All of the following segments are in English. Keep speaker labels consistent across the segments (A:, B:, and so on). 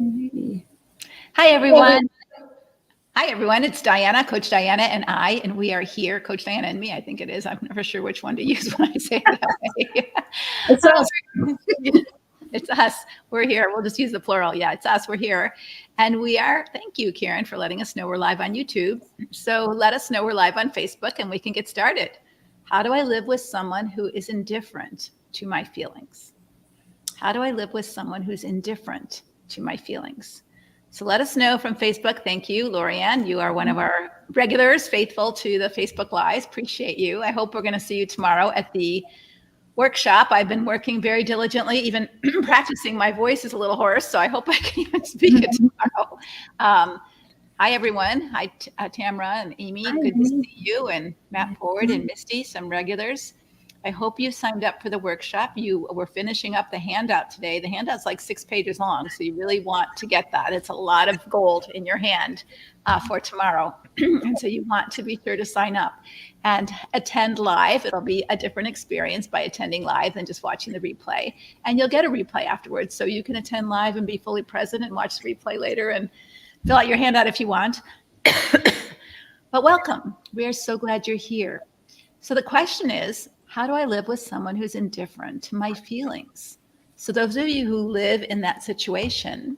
A: Alrighty.
B: Hi, everyone. Hi, everyone. It's Diana, Coach Diana, and we are here. Coach Diana and me, I think it is. I'm never sure which one to use when I say it that way.
A: It's us.
B: It's us. We're here. We'll just use the plural. Yeah, it's us. We're here. And we are, thank you, Karen, for letting us know we're live on YouTube. So let us know we're live on Facebook and we can get started. How do I live with someone who is indifferent to my feelings? How do I live with someone who's indifferent to my feelings? So let us know from Facebook. Thank you, Lorianne. You are one of our regulars, faithful to the Facebook Lives. Appreciate you. I hope we're going to see you tomorrow at the workshop. I've been working very diligently, even practicing. My voice is a little hoarse, so I hope I can even speak it tomorrow. Hi, everyone. Hi, Tamra and Amy. Good to see you. And Matt Ford and Misty, some regulars. I hope you signed up for the workshop. We're finishing up the handout today. The handout's like 6 pages long, so you really want to get that. It's a lot of gold in your hand for tomorrow. And so you want to be sure to sign up and attend live. It'll be a different experience by attending live than just watching the replay. And you'll get a replay afterwards, so you can attend live and be fully present and watch the replay later and fill out your handout if you want. But welcome. We are so glad you're here. So the question is, how do I live with someone who's indifferent to my feelings? So those of you who live in that situation,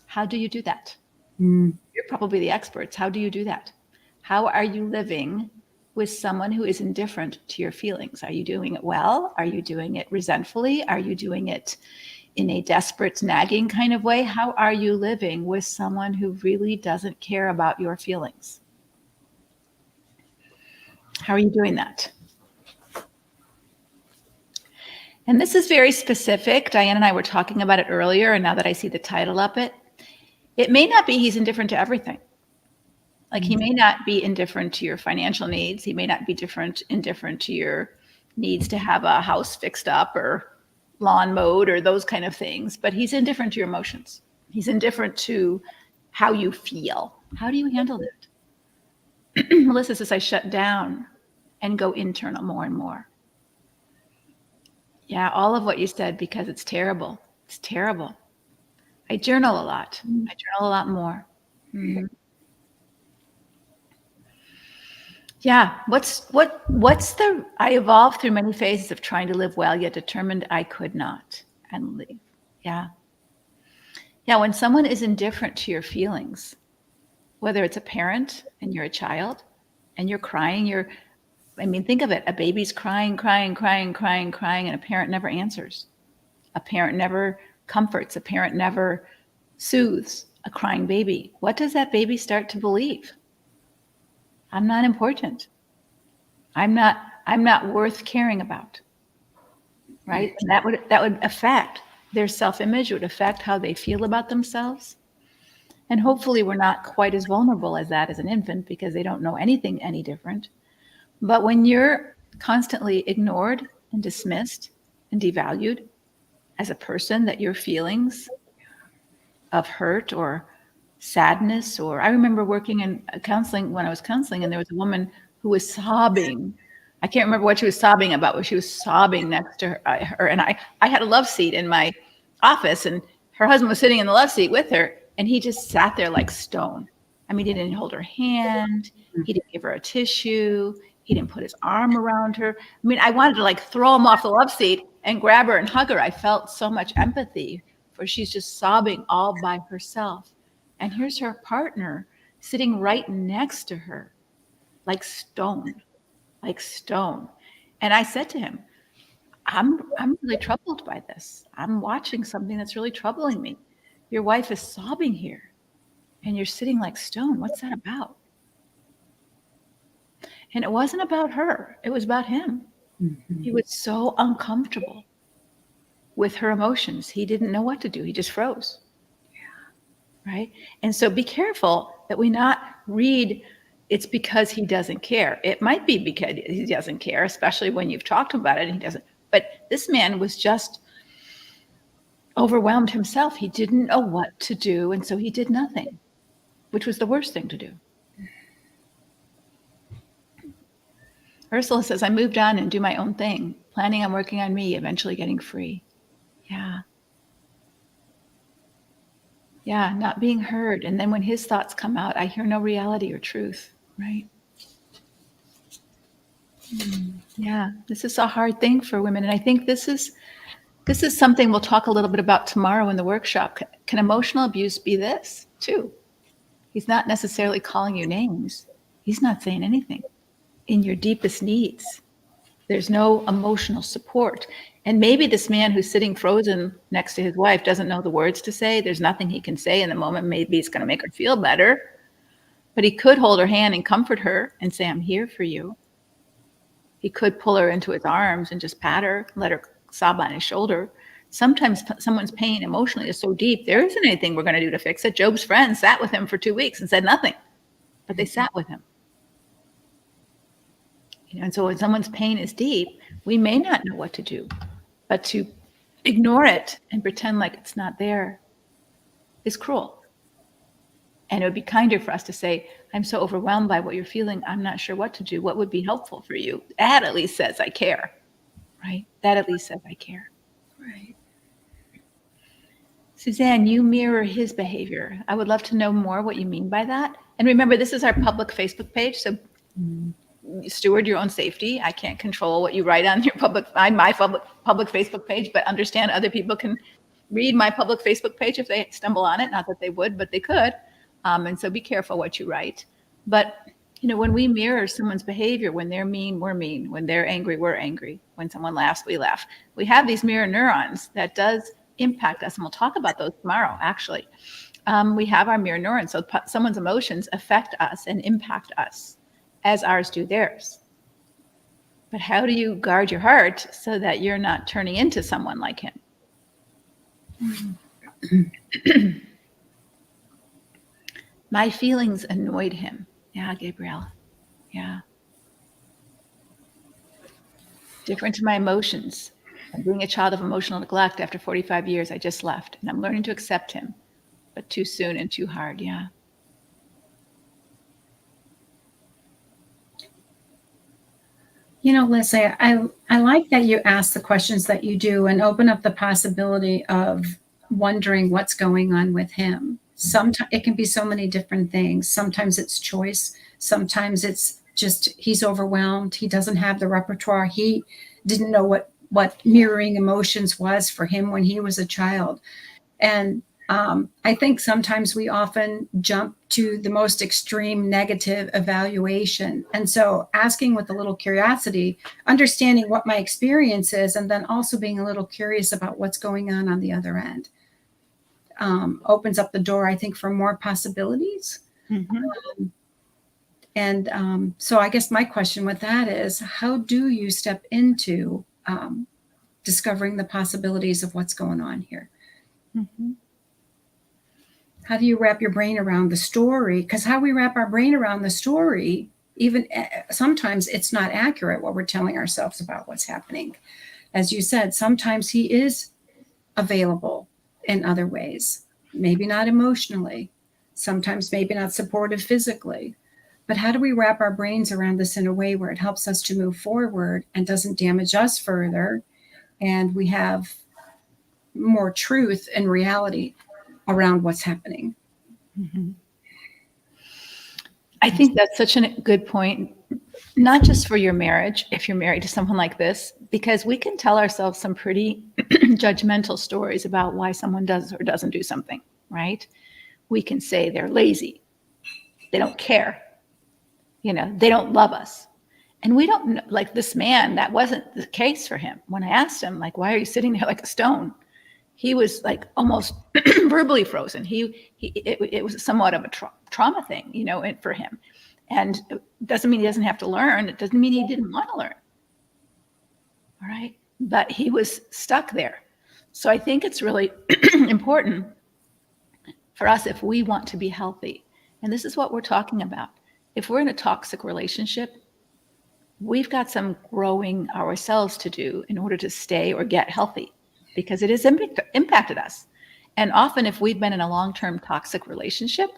B: how do you do that? You're probably the experts. How do you do that? How are you living with someone who is indifferent to your feelings? Are you doing it well? Are you doing it resentfully? Are you doing it in a desperate, nagging kind of way? How are you living with someone who really doesn't care about your feelings? How are you doing that? And this is very specific. Diane and I were talking about it earlier, and now that I see the title up it may not be he's indifferent to everything. Like he may not be indifferent to your financial needs. He may not be indifferent to your needs to have a house fixed up or lawn mowed or those kind of things, but he's indifferent to your emotions. He's indifferent to how you feel. How do you handle that? Melissa says, I shut down and go internal more and more. Yeah, all of what you said, because it's terrible. It's terrible. I journal a lot. I journal a lot more. Mm-hmm. Yeah, I evolved through many phases of trying to live well, yet determined I could not and leave. Yeah. Yeah, when someone is indifferent to your feelings, whether it's a parent and you're a child and you're crying, think of it, a baby's crying, and a parent never answers. A parent never comforts. A parent never soothes a crying baby. What does that baby start to believe? I'm not important. I'm not worth caring about. Right? And that would affect their self-image, would affect how they feel about themselves. And hopefully we're not quite as vulnerable as that as an infant because they don't know anything any different. But when you're constantly ignored and dismissed and devalued as a person, that your feelings of hurt or sadness, or I remember working in counseling when I was counseling, and there was a woman who was sobbing. I can't remember what she was sobbing about, but she was sobbing next to her. And I had a love seat in my office, and her husband was sitting in the love seat with her, and he just sat there like stone. I mean, he didn't hold her hand. He didn't give her a tissue. He didn't put his arm around her. I mean, I wanted to like throw him off the love seat and grab her and hug her. I felt so much empathy for she's just sobbing all by herself. And here's her partner sitting right next to her, like stone. And I said to him, I'm really troubled by this. I'm watching something that's really troubling me. Your wife is sobbing here and you're sitting like stone. What's that about? And it wasn't about her. It was about him. Mm-hmm. He was so uncomfortable with her emotions. He didn't know what to do. He just froze. Yeah. Right? And so be careful that we not read it's because he doesn't care. It might be because he doesn't care, especially when you've talked about it and he doesn't. But this man was just overwhelmed himself. He didn't know what to do. And so he did nothing, which was the worst thing to do. Ursula says, I moved on and do my own thing, planning on working on me, eventually getting free. Yeah. Yeah, not being heard. And then when his thoughts come out, I hear no reality or truth, right? Yeah, this is a hard thing for women. And I think this is something we'll talk a little bit about tomorrow in the workshop. Can emotional abuse be this too? He's not necessarily calling you names. He's not saying anything. In your deepest needs, there's no emotional support. And maybe this man who's sitting frozen next to his wife doesn't know the words to say. There's nothing he can say in the moment. Maybe it's going to make her feel better. But he could hold her hand and comfort her and say, I'm here for you. He could pull her into his arms and just pat her, let her sob on his shoulder. Sometimes someone's pain emotionally is so deep, there isn't anything we're going to do to fix it. Job's friends sat with him for 2 weeks and said nothing, but they sat with him. And so when someone's pain is deep, we may not know what to do, but to ignore it and pretend like it's not there is cruel. And it would be kinder for us to say, I'm so overwhelmed by what you're feeling. I'm not sure what to do. What would be helpful for you? That at least says I care, right? That at least says I care.
A: Right.
B: Suzanne, you mirror his behavior. I would love to know more what you mean by that. And remember, this is our public Facebook page, so steward your own safety. I can't control what you write on my public Facebook page, but understand other people can read my public Facebook page if they stumble on it. Not that they would, but they could. And so be careful what you write. But when we mirror someone's behavior, when they're mean, we're mean. When they're angry, we're angry. When someone laughs, we laugh. We have these mirror neurons that does impact us, and we'll talk about those tomorrow, actually. We have our mirror neurons, so someone's emotions affect us and impact us as ours do theirs. But how do you guard your heart so that you're not turning into someone like him? My feelings annoyed him. Yeah, Gabrielle. Yeah. Different to my emotions. I'm being a child of emotional neglect after 45 years. I just left, and I'm learning to accept him, but too soon and too hard. Yeah.
A: Leslie, I like that you ask the questions that you do and open up the possibility of wondering what's going on with him. Sometimes it can be so many different things. Sometimes it's choice. Sometimes it's just he's overwhelmed. He doesn't have the repertoire. He didn't know what mirroring emotions was for him when he was a child. And I think sometimes we often jump to the most extreme negative evaluation. And so asking with a little curiosity, understanding what my experience is, and then also being a little curious about what's going on the other end opens up the door, I think, for more possibilities.
B: Mm-hmm.
A: So I guess my question with that is, how do you step into discovering the possibilities of what's going on here?
B: Mm-hmm.
A: How do you wrap your brain around the story? Because how we wrap our brain around the story, even sometimes it's not accurate what we're telling ourselves about what's happening. As you said, sometimes he is available in other ways, maybe not emotionally, sometimes maybe not supportive physically. But how do we wrap our brains around this in a way where it helps us to move forward and doesn't damage us further, and we have more truth and reality around what's happening?
B: Mm-hmm. I think that's such a good point, not just for your marriage, if you're married to someone like this, because we can tell ourselves some pretty judgmental stories about why someone does or doesn't do something, right? We can say they're lazy, they don't care, they don't love us. And we don't know, like this man, that wasn't the case for him. When I asked him, like, why are you sitting there like a stone? He was like almost verbally frozen. It was somewhat of a trauma thing, for him. And it doesn't mean he doesn't have to learn. It doesn't mean he didn't want to learn. All right. But he was stuck there. So I think it's really important for us, if we want to be healthy, and this is what we're talking about. If we're in a toxic relationship, we've got some growing ourselves to do in order to stay or get healthy, because it has impacted us. And often if we've been in a long-term toxic relationship,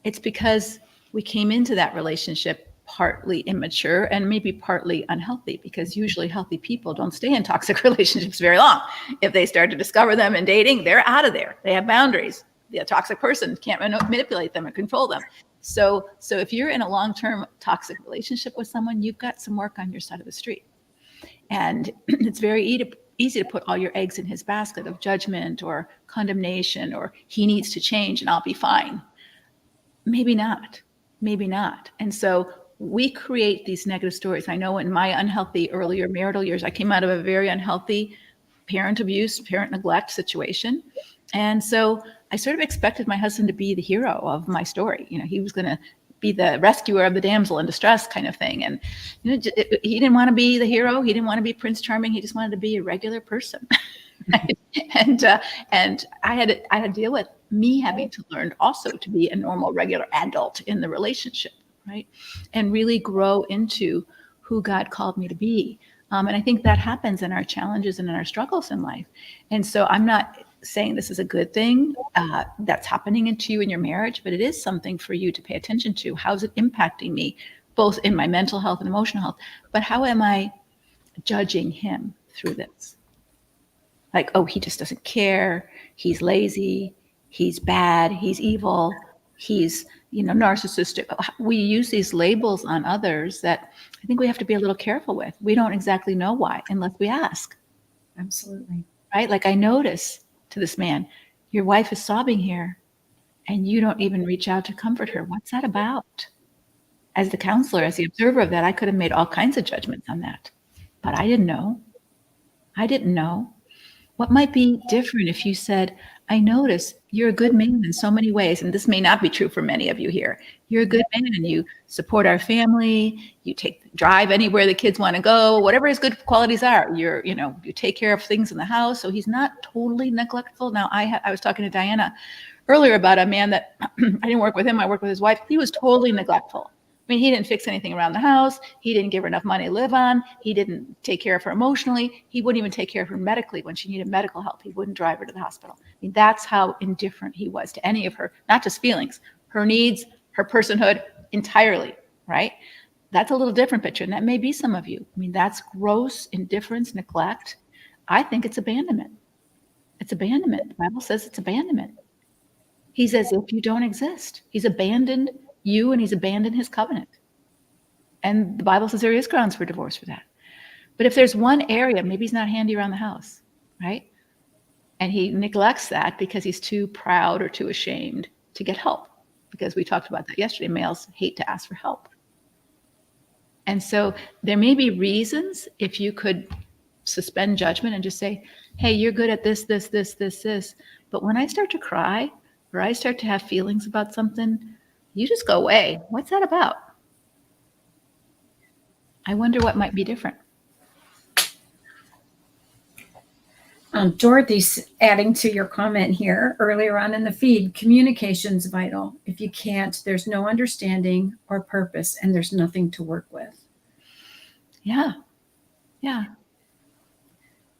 B: it's because we came into that relationship partly immature and maybe partly unhealthy, because usually healthy people don't stay in toxic relationships very long. If they start to discover them in dating, they're out of there. They have boundaries. the toxic person, can't manipulate them or control them. So if you're in a long-term toxic relationship with someone, you've got some work on your side of the street. And it's very easy to put all your eggs in his basket of judgment or condemnation, or he needs to change and I'll be fine. Maybe not. Maybe not. And so we create these negative stories. I know in my unhealthy earlier marital years, I came out of a very unhealthy parent abuse, parent neglect situation. And so I sort of expected my husband to be the hero of my story. He was going to be the rescuer of the damsel in distress kind of thing. And he didn't want to be the hero. He didn't want to be Prince Charming. He just wanted to be a regular person. Right? And I had to deal with me having to learn also to be a normal, regular adult in the relationship, right? And really grow into who God called me to be. And I think that happens in our challenges and in our struggles in life. And so I'm not saying this is a good thing that's happening into you in your marriage, but it is something for you to pay attention to. How's it impacting me, both in my mental health and emotional health? But how am I judging him through this? Like, oh, he just doesn't care. He's lazy. He's bad. He's evil. He's, narcissistic. We use these labels on others that I think we have to be a little careful with. We don't exactly know why unless we ask.
A: Absolutely.
B: Right? Like I notice to this man, your wife is sobbing here and you don't even reach out to comfort her. What's that about? As the counselor, as the observer of that, I could have made all kinds of judgments on that, but I didn't know. What might be different if you said, I notice you're a good man in so many ways, and this may not be true for many of you here. You're a good man and you support our family. You drive anywhere the kids want to go, whatever his good qualities are. You take care of things in the house. So he's not totally neglectful. Now, I was talking to Diana earlier about a man that I didn't work with him. I worked with his wife. He was totally neglectful. I mean, he didn't fix anything around the house. He didn't give her enough money to live on. He didn't take care of her emotionally. He wouldn't even take care of her medically when she needed medical help. He wouldn't drive her to the hospital. I mean, that's how indifferent he was to any of her, not just feelings, her needs, her personhood entirely, right? That's a little different picture. And that may be some of you. I mean, that's gross indifference, neglect. I think it's abandonment. It's abandonment. The Bible says it's abandonment. He's as if you don't exist. He's abandoned you and he's abandoned his covenant. And the Bible says there is grounds for divorce for that. But if there's one area, maybe he's not handy around the house, right? And he neglects that because he's too proud or too ashamed to get help. Because we talked about that yesterday. Males hate to ask for help. And so there may be reasons if you could suspend judgment and just say, hey, you're good at this. But when I start to cry or I start to have feelings about something, you just go away. What's that about? I wonder what might be different.
A: Dorothy's adding to your comment here earlier on in the feed, communication's vital. If you can't, there's no understanding or purpose, and there's nothing to work with.
B: Yeah.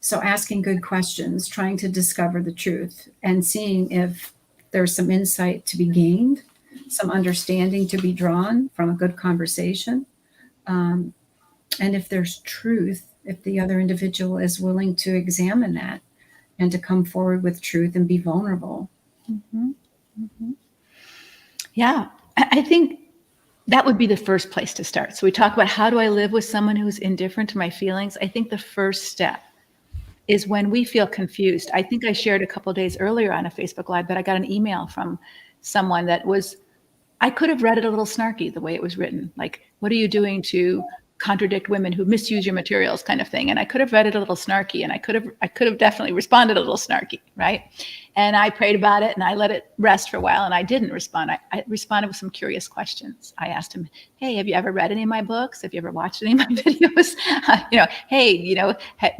A: So asking good questions, trying to discover the truth, and seeing if there's some insight to be gained, some understanding to be drawn from a good conversation. And if there's truth, if the other individual is willing to examine that and to come forward with truth and be vulnerable.
B: Mm-hmm. Mm-hmm. Yeah, I think that would be the first place to start. So we talk about how do I live with someone who's indifferent to my feelings? I think the first step is when we feel confused. I think I shared a couple of days earlier on a Facebook Live that I got an email from someone that was, I could have read it a little snarky the way it was written. Like, what are you doing to contradict women who misuse your materials kind of thing? And I could have read it a little snarky, and I could have definitely responded a little snarky, right? And I prayed about it and I let it rest for a while, and I didn't respond. I responded with some curious questions. I asked him, hey, have you ever read any of my books? Have you ever watched any of my videos? Hey,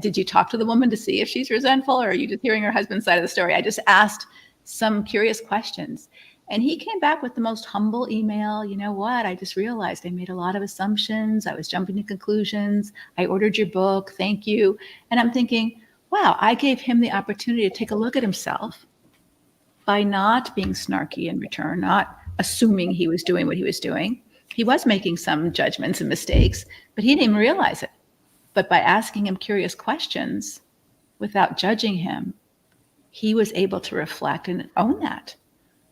B: did you talk to the woman to see if she's resentful, or are you just hearing her husband's side of the story? I just asked some curious questions. And he came back with the most humble email. You know what? I just realized I made a lot of assumptions. I was jumping to conclusions. I ordered your book. Thank you. And I'm thinking, wow, I gave him the opportunity to take a look at himself by not being snarky in return, not assuming he was doing what he was doing. He was making some judgments and mistakes, but he didn't even realize it. But by asking him curious questions without judging him, he was able to reflect and own that.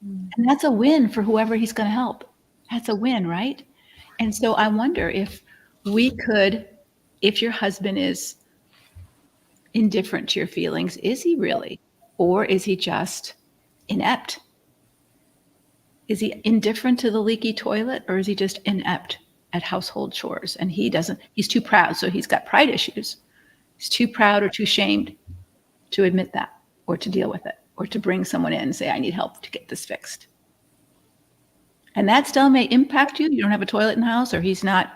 B: And that's a win for whoever he's going to help. That's a win, right? And so I wonder if we could, if your husband is indifferent to your feelings, is he really? Or is he just inept? Is he indifferent to the leaky toilet, or is he just inept at household chores? And he's too proud. So he's got pride issues. He's too proud or too shamed to admit that, or to deal with it, or to bring someone in and say, I need help to get this fixed. And that still may impact you. You don't have a toilet in the house, or he's not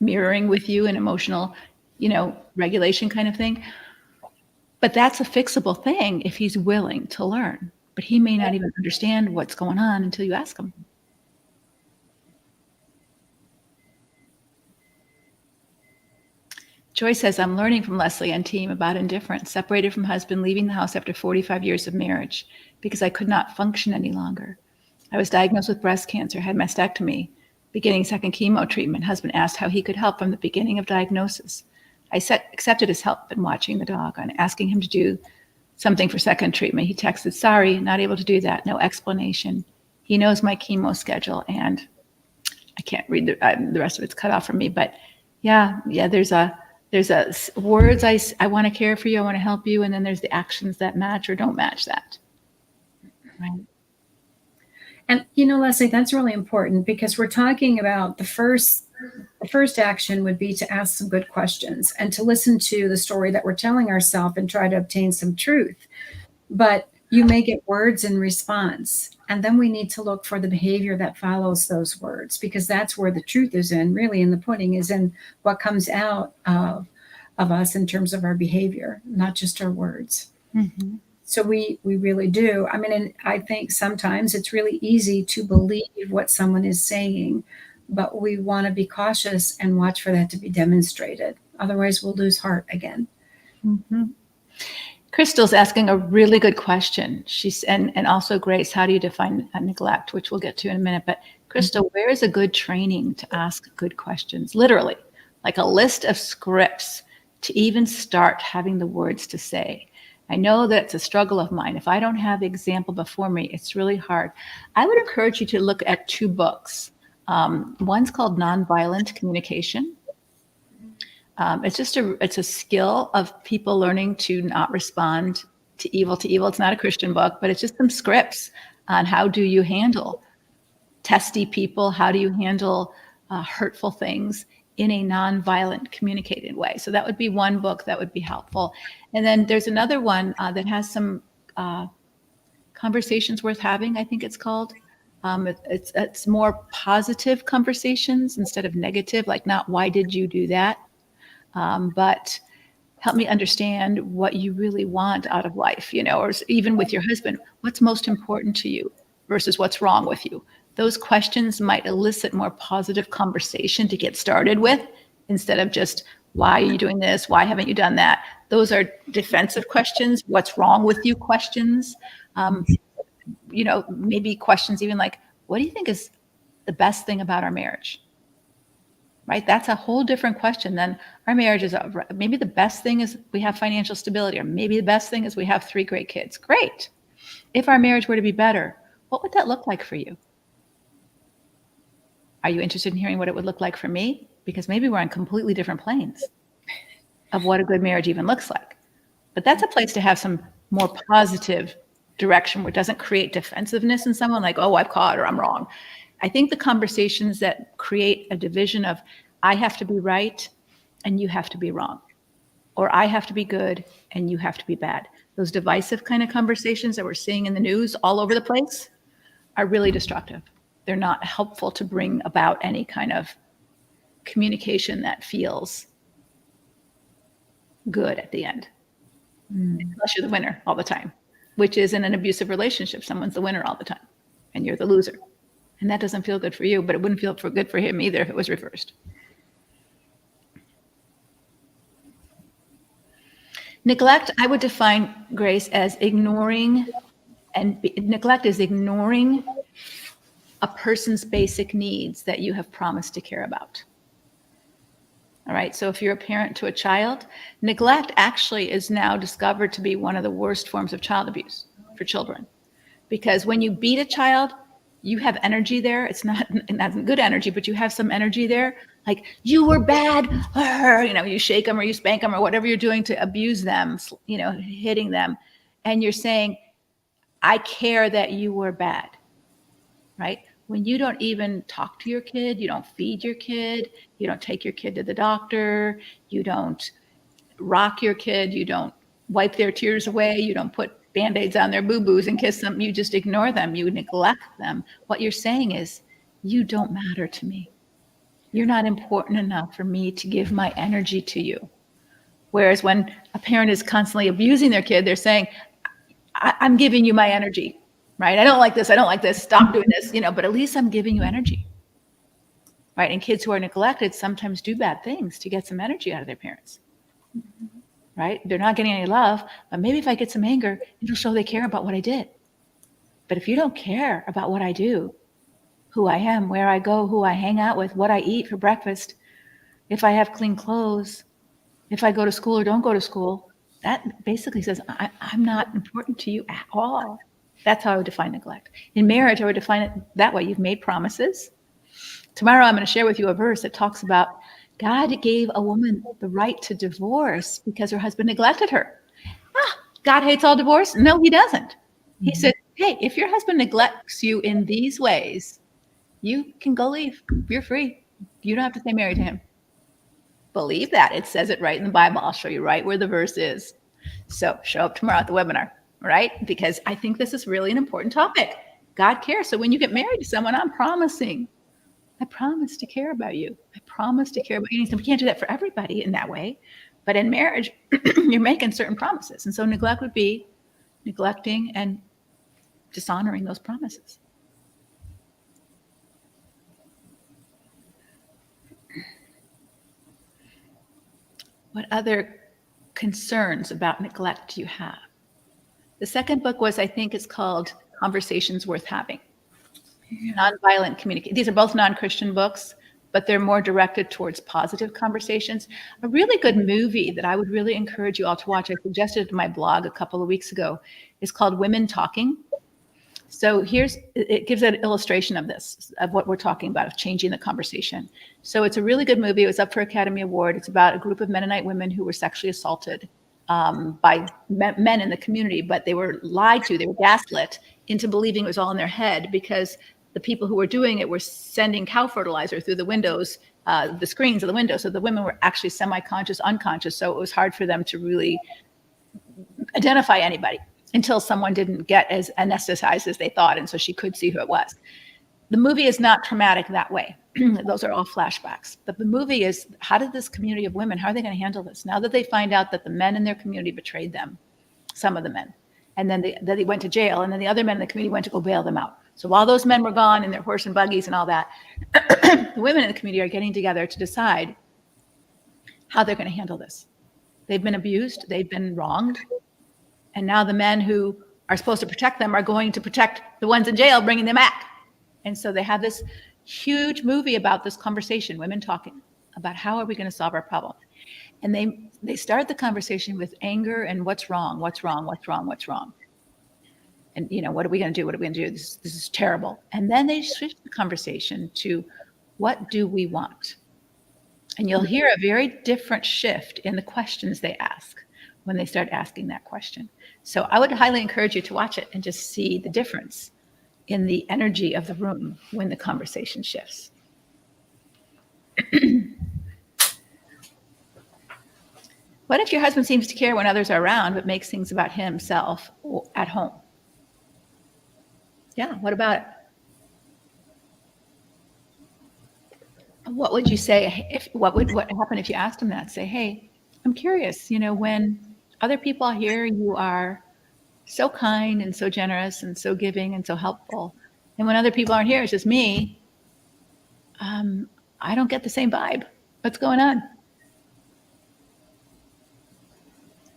B: mirroring with you an emotional, regulation kind of thing. But that's a fixable thing if he's willing to learn. But he may not even understand what's going on until you ask him. Joy says, I'm learning from Leslie and team about indifference, separated from husband, leaving the house after 45 years of marriage because I could not function any longer. I was diagnosed with breast cancer, had mastectomy, beginning second chemo treatment. Husband asked how he could help from the beginning of diagnosis. I accepted his help in watching the dog and asking him to do something for second treatment. He texted, sorry, not able to do that. No explanation. He knows my chemo schedule, and I can't read the rest of it's cut off from me. But yeah, there's a words, I want to care for you, I want to help you, and then there's the actions that match or don't match that. Right.
A: And Leslie, that's really important, because we're talking about the first action would be to ask some good questions and to listen to the story that we're telling ourselves and try to obtain some truth. But you may get words in response, and then we need to look for the behavior that follows those words, because that's where the truth is in, really, in the pudding, is in what comes out of us in terms of our behavior, not just our words.
B: Mm-hmm.
A: So we really do. I mean, and I think sometimes it's really easy to believe what someone is saying, but we want to be cautious and watch for that to be demonstrated. Otherwise, we'll lose heart again.
B: Mm-hmm. Crystal's asking a really good question. And also Grace, how do you define neglect, which we'll get to in a minute. But Crystal, where is a good training to ask good questions? Literally, like a list of scripts to even start having the words to say. I know that's a struggle of mine. If I don't have the example before me, it's really hard. I would encourage you to look at 2 books. One's called Nonviolent Communication. It's a skill of people learning to not respond to evil. It's not a Christian book, but it's just some scripts on how do you handle testy people, how do you handle hurtful things in a nonviolent communicated way. So that would be one book that would be helpful. And then there's another one that has some conversations worth having, I think it's called. It's more positive conversations instead of negative, like not why did you do that, but help me understand what you really want out of life, or even with your husband, what's most important to you versus what's wrong with you. Those questions might elicit more positive conversation to get started with, instead of just, why are you doing this? Why haven't you done that? Those are defensive questions. What's wrong with you questions? Maybe questions even like, what do you think is the best thing about our marriage? Right? That's a whole different question than our marriage is over. Maybe the best thing is we have financial stability, or maybe the best thing is we have 3 great kids. Great. If our marriage were to be better, what would that look like for you? Are you interested in hearing what it would look like for me? Because maybe we're on completely different planes of what a good marriage even looks like. But that's a place to have some more positive direction where it doesn't create defensiveness in someone, like, oh, I've caught or I'm wrong. I think the conversations that create a division of, I have to be right and you have to be wrong, or I have to be good and you have to be bad. Those divisive kind of conversations that we're seeing in the news all over the place are really destructive. They're not helpful to bring about any kind of communication that feels good at the end, unless you're the winner all the time, which is in an abusive relationship. Someone's the winner all the time and you're the loser. And that doesn't feel good for you, but it wouldn't feel good for him either if it was reversed. Neglect, I would define, Grace, as ignoring, and neglect is ignoring a person's basic needs that you have promised to care about. All right, so if you're a parent to a child, neglect actually is now discovered to be one of the worst forms of child abuse for children. Because when you beat a child, you have energy there. It's not good energy, but you have some energy there. Like, you were bad, you shake them or you spank them or whatever you're doing to abuse them, hitting them. And you're saying, I care that you were bad, right? When you don't even talk to your kid, you don't feed your kid, you don't take your kid to the doctor, you don't rock your kid, you don't wipe their tears away, you don't put Band-Aids on their boo-boos and kiss them, you just ignore them, you neglect them. What you're saying is, you don't matter to me. You're not important enough for me to give my energy to you. Whereas when a parent is constantly abusing their kid, they're saying, I'm giving you my energy, right? I don't like this. Stop doing this, but at least I'm giving you energy, right? And kids who are neglected sometimes do bad things to get some energy out of their parents, right? They're not getting any love, but maybe if I get some anger, it'll show they care about what I did. But if you don't care about what I do, who I am, where I go, who I hang out with, what I eat for breakfast, if I have clean clothes, if I go to school or don't go to school, that basically says I'm not important to you at all. That's how I would define neglect. In marriage, I would define it that way. You've made promises. Tomorrow, I'm going to share with you a verse that talks about God gave a woman the right to divorce because her husband neglected her. God hates all divorce? No, he doesn't. He said, hey, if your husband neglects you in these ways, you can go leave. You're free. You don't have to stay married to him. Believe that. It says it right in the Bible. I'll show you right where the verse is. So show up tomorrow at the webinar, right? Because I think this is really an important topic. God cares. So when you get married to someone, I promise to care about you. I promise to care about you. We can't do that for everybody in that way. But in marriage, you're making certain promises. And so neglect would be neglecting and dishonoring those promises. What other concerns about neglect do you have? The second book I think it's called Conversations Worth Having. Nonviolent communication. These are both non-Christian books, but they're more directed towards positive conversations. A really good movie that I would really encourage you all to watch, I suggested it in my blog a couple of weeks ago, is called Women Talking. So it gives an illustration of this, of what we're talking about, of changing the conversation. So it's a really good movie. It was up for Academy Award. It's about a group of Mennonite women who were sexually assaulted by men in the community, but they were lied to. They were gaslit into believing it was all in their head because the people who were doing it were sending cow fertilizer through the windows, the screens of the windows. So the women were actually semi-conscious, unconscious. So it was hard for them to really identify anybody until someone didn't get as anesthetized as they thought. And so she could see who it was. The movie is not traumatic that way. Those are all flashbacks. But the movie is, how did this community of women, how are they going to handle this? Now that they find out that the men in their community betrayed them, some of the men, and then they went to jail, and then the other men in the community went to go bail them out. So while those men were gone in their horse and buggies and all that, the women in the community are getting together to decide how they're going to handle this. They've been abused. They've been wronged. And now the men who are supposed to protect them are going to protect the ones in jail, bringing them back. And so they have this huge movie about this conversation, women talking about how are we going to solve our problem. And they start the conversation with anger and what's wrong. And, what are we going to do? This is terrible. And then they switch the conversation to what do we want? And you'll hear a very different shift in the questions they ask when they start asking that question. So I would highly encourage you to watch it and just see the difference in the energy of the room when the conversation shifts. What if your husband seems to care when others are around, but makes things about himself at home? Yeah, what about it? What would you say what happen if you asked him that? Say, hey, I'm curious, when other people are here, you are so kind and so generous and so giving and so helpful. And when other people aren't here, it's just me. I don't get the same vibe. What's going on?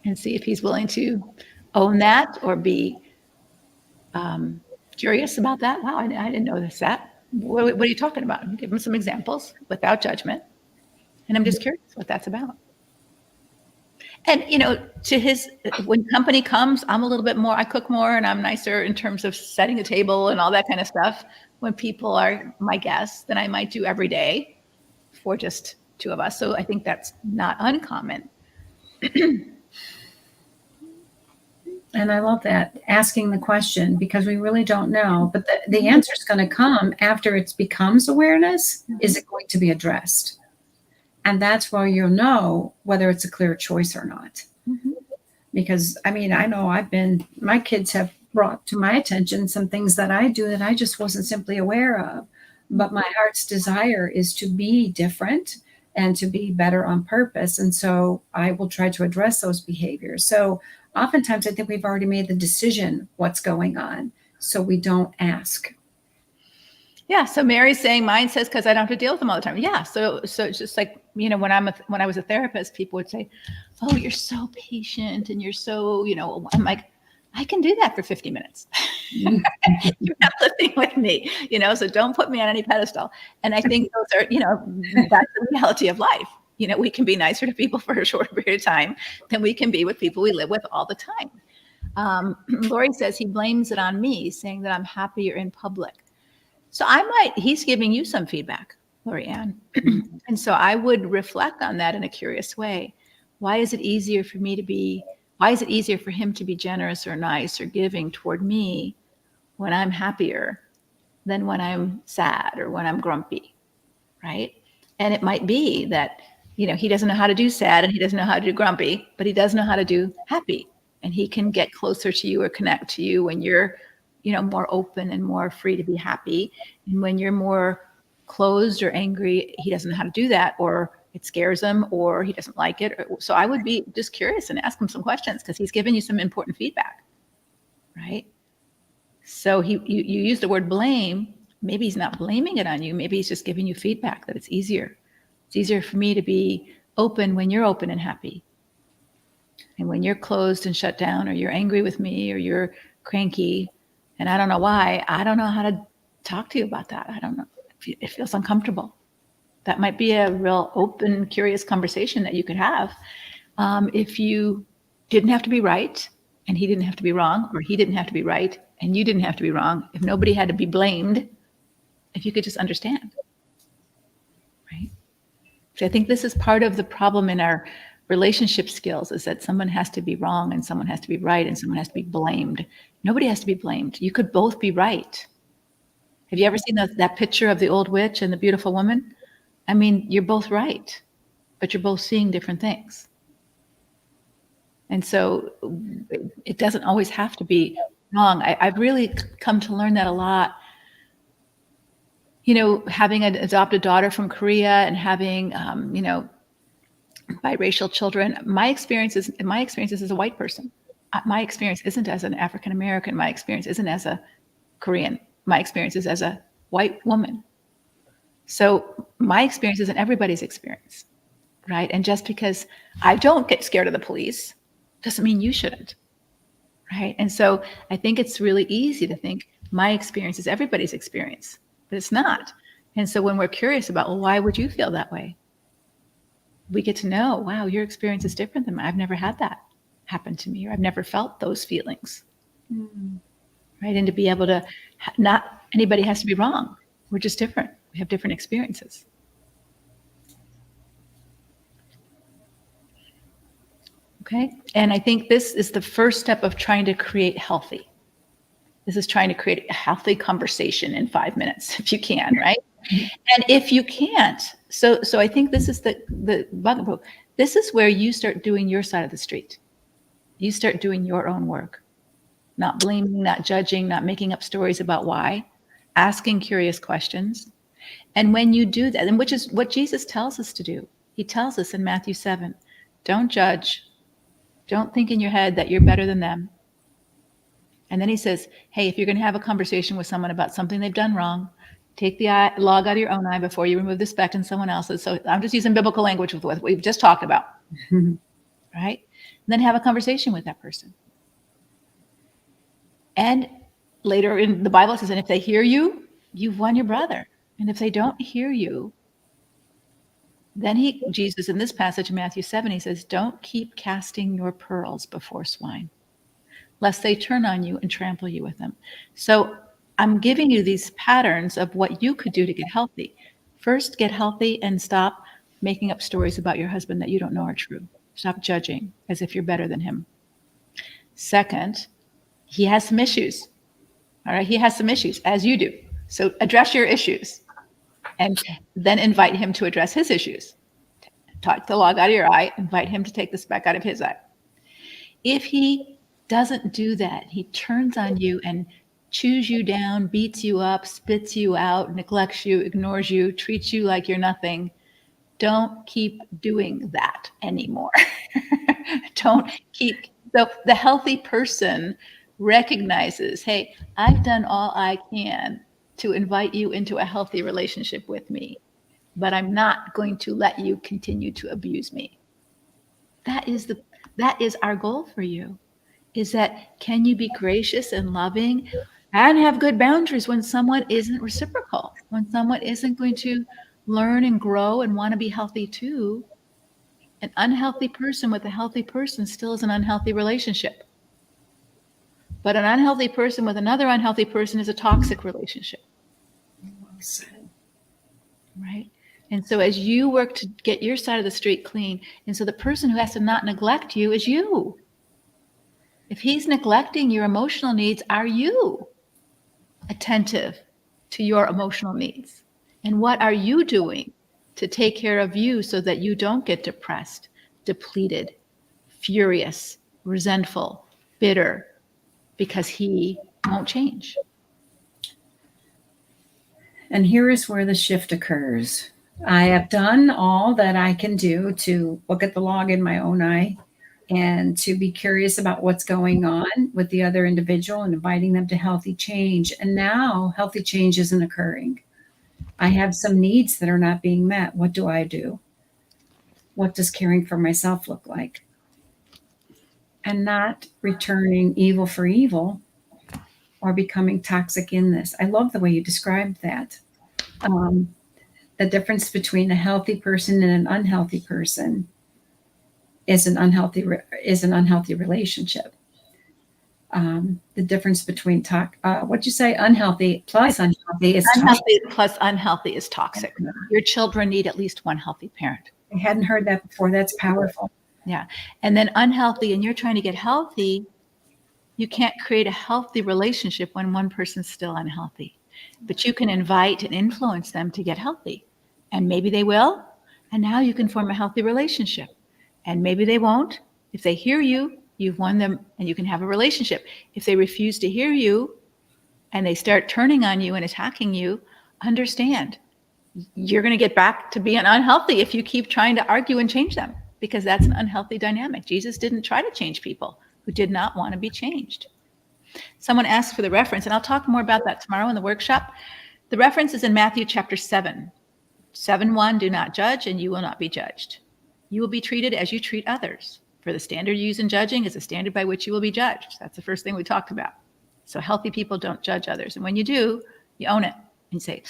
B: And see if he's willing to own that or be curious about that. Wow, I didn't know that. What are you talking about? Give him some examples without judgment. And I'm just curious what that's about. And, to his, when company comes, I'm a little bit more, I cook more and I'm nicer in terms of setting the table and all that kind of stuff. When people are my guests, than I might do every day for just two of us. So I think that's not uncommon.
A: And I love that, asking the question, because we really don't know. But the answer is going to come after it becomes awareness. Is it going to be addressed? And that's where you'll know whether it's a clear choice or not.
B: Mm-hmm.
A: Because, I mean, I know my kids have brought to my attention some things that I do that I just wasn't simply aware of. But my heart's desire is to be different and to be better on purpose. And so I will try to address those behaviors. So oftentimes I think we've already made the decision what's going on. So we don't ask.
B: Yeah. So Mary's saying mine says, because I don't have to deal with them all the time. Yeah. So it's just like, when I was a therapist, people would say, oh, you're so patient and you're so, I'm like, I can do that for 50 minutes. You're not living with me, so don't put me on any pedestal. And I think those are, that's the reality of life. We can be nicer to people for a short period of time than we can be with people we live with all the time. Lori says he blames it on me, saying that I'm happier in public. So he's giving you some feedback, Lori Ann. And so I would reflect on that in a curious way. Why is it easier for him to be generous or nice or giving toward me when I'm happier than when I'm sad or when I'm grumpy, right? And it might be that, he doesn't know how to do sad and he doesn't know how to do grumpy, but he does know how to do happy. And he can get closer to you or connect to you when you're, more open and more free to be happy. And when you're more closed or angry, he doesn't know how to do that, or it scares him, or he doesn't like it. So I would be just curious and ask him some questions, because he's giving you some important feedback, right? So you use the word blame. Maybe he's not blaming it on you. Maybe he's just giving you feedback that it's easier. It's easier for me to be open when you're open and happy. And when you're closed and shut down, or you're angry with me, or you're cranky, and I don't know why, I don't know how to talk to you about that. I don't know. It feels uncomfortable. That might be a real open, curious conversation that you could have. If you didn't have to be right, and he didn't have to be wrong, or he didn't have to be right, and you didn't have to be wrong, if nobody had to be blamed, if you could just understand, right? So I think this is part of the problem in our relationship skills, is that someone has to be wrong and someone has to be right and someone has to be blamed. Nobody has to be blamed. You could both be right. Have you ever seen that picture of the old witch and the beautiful woman? I mean, you're both right, but you're both seeing different things. And so it doesn't always have to be wrong. I've really come to learn that a lot. Having an adopted daughter from Korea and having, biracial children, my experience is as a white person. My experience isn't as an African American. My experience isn't as a Korean. My experience is as a white woman. So my experience isn't everybody's experience, right? And just because I don't get scared of the police doesn't mean you shouldn't, right? And so I think it's really easy to think my experience is everybody's experience, but it's not. And so when we're curious about, well, why would you feel that way? We get to know, wow, your experience is different than mine. I've never had that happen to me, or I've never felt those feelings, right? And to be able to, not anybody has to be wrong. We're just different. We have different experiences. Okay. And I think this is the first step of trying to create healthy. This is trying to create a healthy conversation in 5 minutes, if you can, right? And if you can't, so I think this is the bugaboo. This is where you start doing your side of the street. You start doing your own work, not blaming, not judging, not making up stories about why, asking curious questions. And when you do that, and which is what Jesus tells us to do, he tells us in Matthew 7, don't judge. Don't think in your head that you're better than them. And then he says, hey, if you're going to have a conversation with someone about something they've done wrong, take the log out of your own eye before you remove the speck in someone else's. So I'm just using biblical language with what we've just talked about, right? And then have a conversation with that person. And later in the Bible it says, and if they hear you, you've won your brother. And if they don't hear you, Then Jesus in this passage in Matthew 7, he says, don't keep casting your pearls before swine, lest they turn on you and trample you with them. So I'm giving you these patterns of what you could do to get healthy. First, get healthy and stop making up stories about your husband that you don't know are true. Stop judging as if you're better than him. Second, he has some issues. All right, he has some issues, as you do. So address your issues and then invite him to address his issues. Take the log out of your eye, invite him to take the speck out of his eye. If he doesn't do that, he turns on you and chews you down, beats you up, spits you out, neglects you, ignores you, treats you like you're nothing, don't keep doing that anymore. Don't keep. So the healthy person recognizes, hey, I've done all I can to invite you into a healthy relationship with me, but I'm not going to let you continue to abuse me. That is our goal for you, is that can you be gracious and loving and have good boundaries when someone isn't reciprocal, when someone isn't going to learn and grow and want to be healthy too. An unhealthy person with a healthy person still is an unhealthy relationship. But an unhealthy person with another unhealthy person is a toxic relationship. Right? And so as you work to get your side of the street clean, and so the person who has to not neglect you is you. If he's neglecting your emotional needs, are you attentive to your emotional needs? And what are you doing to take care of you so that you don't get depressed, depleted, furious, resentful, bitter, because he won't change?
A: And here is where the shift occurs. I have done all that I can do to look at the log in my own eye and to be curious about what's going on with the other individual and inviting them to healthy change. And now healthy change isn't occurring. I have some needs that are not being met. What do I do? What does caring for myself look like? And not returning evil for evil or becoming toxic in this. I love the way you described that. The difference between a healthy person and an unhealthy person is an unhealthy relationship. The difference between what'd you say? Unhealthy plus unhealthy is
B: unhealthy plus unhealthy is toxic. Your children need at least one healthy parent.
A: I hadn't heard that before. That's powerful.
B: Yeah. And then unhealthy, and you're trying to get healthy, you can't create a healthy relationship when one person's still unhealthy. But you can invite and influence them to get healthy. And maybe they will. And now you can form a healthy relationship. And maybe they won't. If they hear you, you've won them and you can have a relationship. If they refuse to hear you and they start turning on you and attacking you, understand you're going to get back to being unhealthy if you keep trying to argue and change them, because that's an unhealthy dynamic. Jesus didn't try to change people who did not want to be changed. Someone asked for the reference, and I'll talk more about that tomorrow in the workshop. The reference is in Matthew chapter 7. 7:1, do not judge and you will not be judged. You will be treated as you treat others. For the standard you use in judging is the standard by which you will be judged. That's the first thing we talked about. So healthy people don't judge others. And when you do, you own it and say,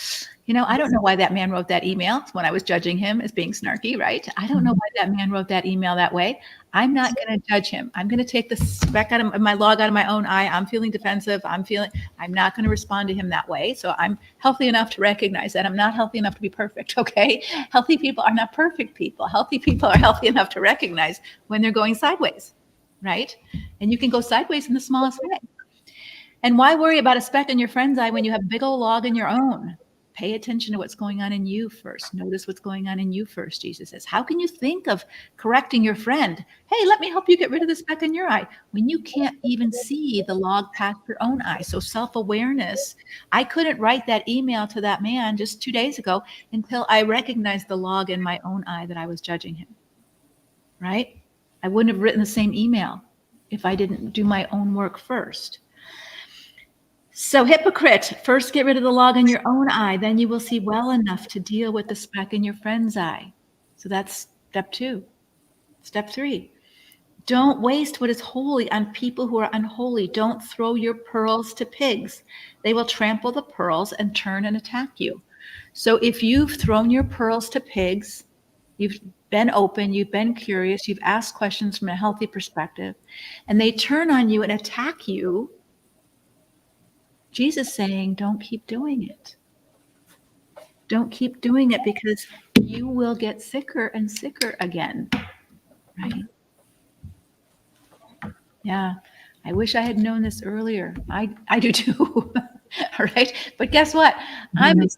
B: I don't know why that man wrote that email when I was judging him as being snarky, right? I don't know why that man wrote that email that way. I'm not going to judge him. I'm going to take the speck out of my log out of my own eye. I'm feeling defensive. I'm not going to respond to him that way. So I'm healthy enough to recognize that I'm not healthy enough to be perfect. Okay. Healthy people are not perfect people. Healthy people are healthy enough to recognize when they're going sideways, right? And you can go sideways in the smallest way. And why worry about a speck in your friend's eye when you have a big old log in your own? Pay attention to what's going on in you first. Notice what's going on in you first, Jesus says. How can you think of correcting your friend? Hey, let me help you get rid of the speck in your eye, when you can't even see the log past your own eye. So self-awareness. I couldn't write that email to that man just 2 days ago until I recognized the log in my own eye that I was judging him, right? I wouldn't have written the same email if I didn't do my own work first. So hypocrite, first get rid of the log in your own eye, then you will see well enough to deal with the speck in your friend's eye. So that's step 2. Step 3, don't waste what is holy on people who are unholy. Don't throw your pearls to pigs. They will trample the pearls and turn and attack you. So if you've thrown your pearls to pigs, You've been open, you've been curious, you've asked questions from a healthy perspective, and they turn on you and attack you. Jesus saying, don't keep doing it. Don't keep doing it, because you will get sicker and sicker again, right? Yeah. I wish I had known this earlier. I do too. All right. But guess what? I'm this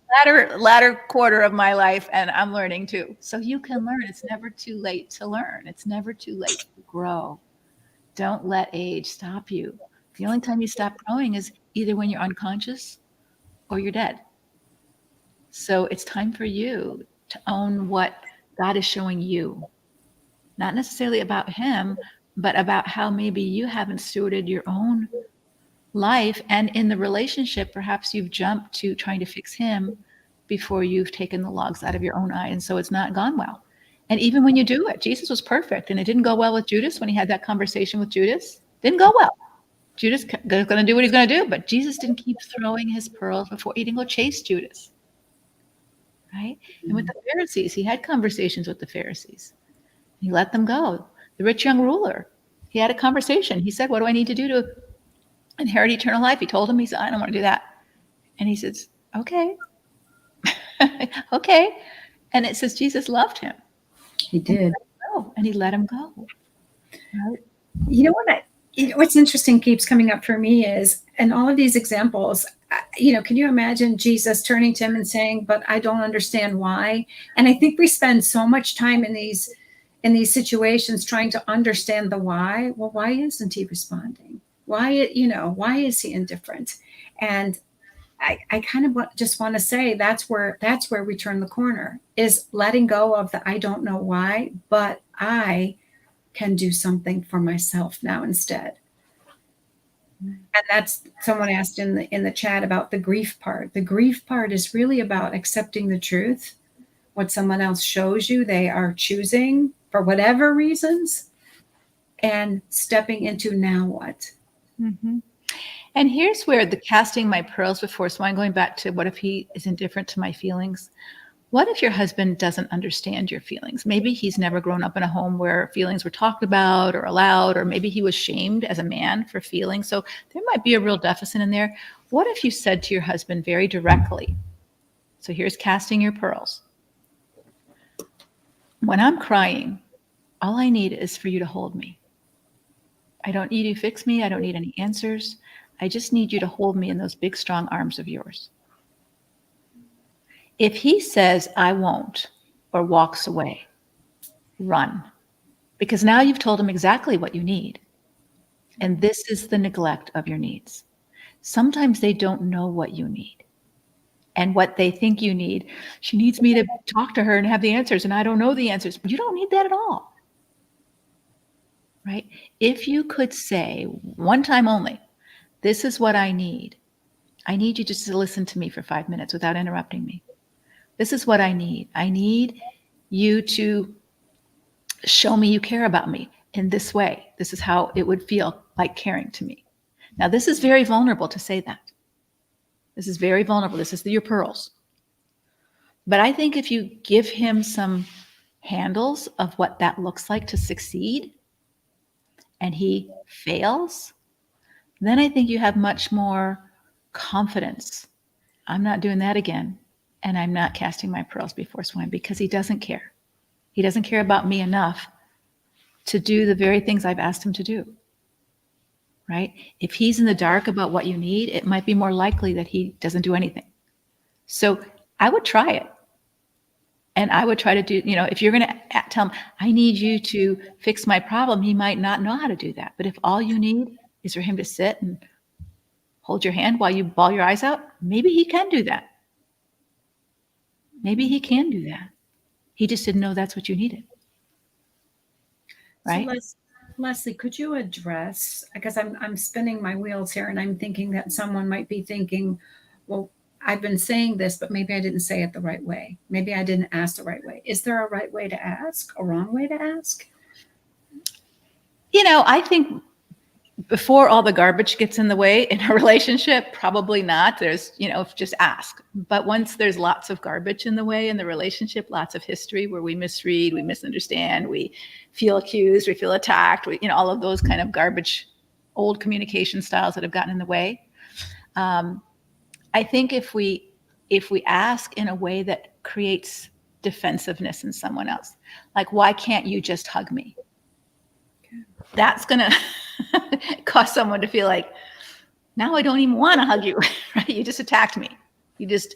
B: latter quarter of my life, and I'm learning too. So you can learn. It's never too late to learn. It's never too late to grow. Don't let age stop you. The only time you stop growing is either when you're unconscious or you're dead. So it's time for you to own what God is showing you, not necessarily about him, but about how maybe you haven't stewarded your own life. And in the relationship, perhaps you've jumped to trying to fix him before you've taken the logs out of your own eye. And so it's not gone well. And even when you do it, Jesus was perfect, and it didn't go well with Judas when he had that conversation with Judas. Didn't go well. Judas is going to do what he's going to do, but Jesus didn't keep throwing his pearls before he didn't go chase Judas. Right? And with the Pharisees, he had conversations with the Pharisees. He let them go. The rich young ruler, he had a conversation. He said, what do I need to do to inherit eternal life? He told him, he said, I don't want to do that. And he says, okay. Okay. And it says Jesus loved him.
A: He did.
B: And he let him go. Right?
A: You know what? What's interesting keeps coming up for me is, in all of these examples, can you imagine Jesus turning to him and saying, but I don't understand why? And I think we spend so much time in these situations trying to understand the why. Well, why isn't he responding? Why is he indifferent? And I kind of just want to say that's where we turn the corner, is letting go of the I don't know why, but I can do something for myself now instead. And that's, someone asked in the chat about the grief part. The grief part is really about accepting the truth. What someone else shows you they are choosing for whatever reasons, and stepping into now what.
B: Mm-hmm. And here's where the casting my pearls before swine, going back to what if he is indifferent to my feelings? What if your husband doesn't understand your feelings? Maybe he's never grown up in a home where feelings were talked about or allowed, or maybe he was shamed as a man for feeling. So there might be a real deficit in there. What if you said to your husband very directly, so here's casting your pearls. When I'm crying, all I need is for you to hold me. I don't need you to fix me. I don't need any answers. I just need you to hold me in those big, strong arms of yours. If he says, I won't, or walks away, run. Because now you've told him exactly what you need. And this is the neglect of your needs. Sometimes they don't know what you need. And what they think you need, she needs me to talk to her and have the answers, and I don't know the answers. You don't need that at all. Right? If you could say one time only, this is what I need. I need you just to listen to me for 5 minutes without interrupting me. This is what I need. I need you to show me you care about me in this way. This is how it would feel like caring to me. Now, this is very vulnerable to say that. This is very vulnerable. This is your pearls. But I think if you give him some handles of what that looks like to succeed, and he fails, then I think you have much more confidence. I'm not doing that again. And I'm not casting my pearls before swine, because he doesn't care. He doesn't care about me enough to do the very things I've asked him to do. Right? If he's in the dark about what you need, it might be more likely that he doesn't do anything. So I would try it. And I would try to do, if you're going to tell him, I need you to fix my problem, he might not know how to do that. But if all you need is for him to sit and hold your hand while you bawl your eyes out, maybe he can do that. Maybe he can do that. He just didn't know that's what you needed. Right?
A: So Leslie, could you address, because I'm spinning my wheels here, and I'm thinking that someone might be thinking, well, I've been saying this, but maybe I didn't say it the right way. Maybe I didn't ask the right way. Is there a right way to ask, a wrong way to ask?
B: I think before all the garbage gets in the way in a relationship, probably not. There's, just ask. But once there's lots of garbage in the way in the relationship, lots of history where we misread, we misunderstand, we feel accused, we feel attacked, all of those kind of garbage, old communication styles that have gotten in the way. I think if we ask in a way that creates defensiveness in someone else, like, why can't you just hug me? That's going to cause someone to feel like, now I don't even want to hug you, right? You just attacked me. You just,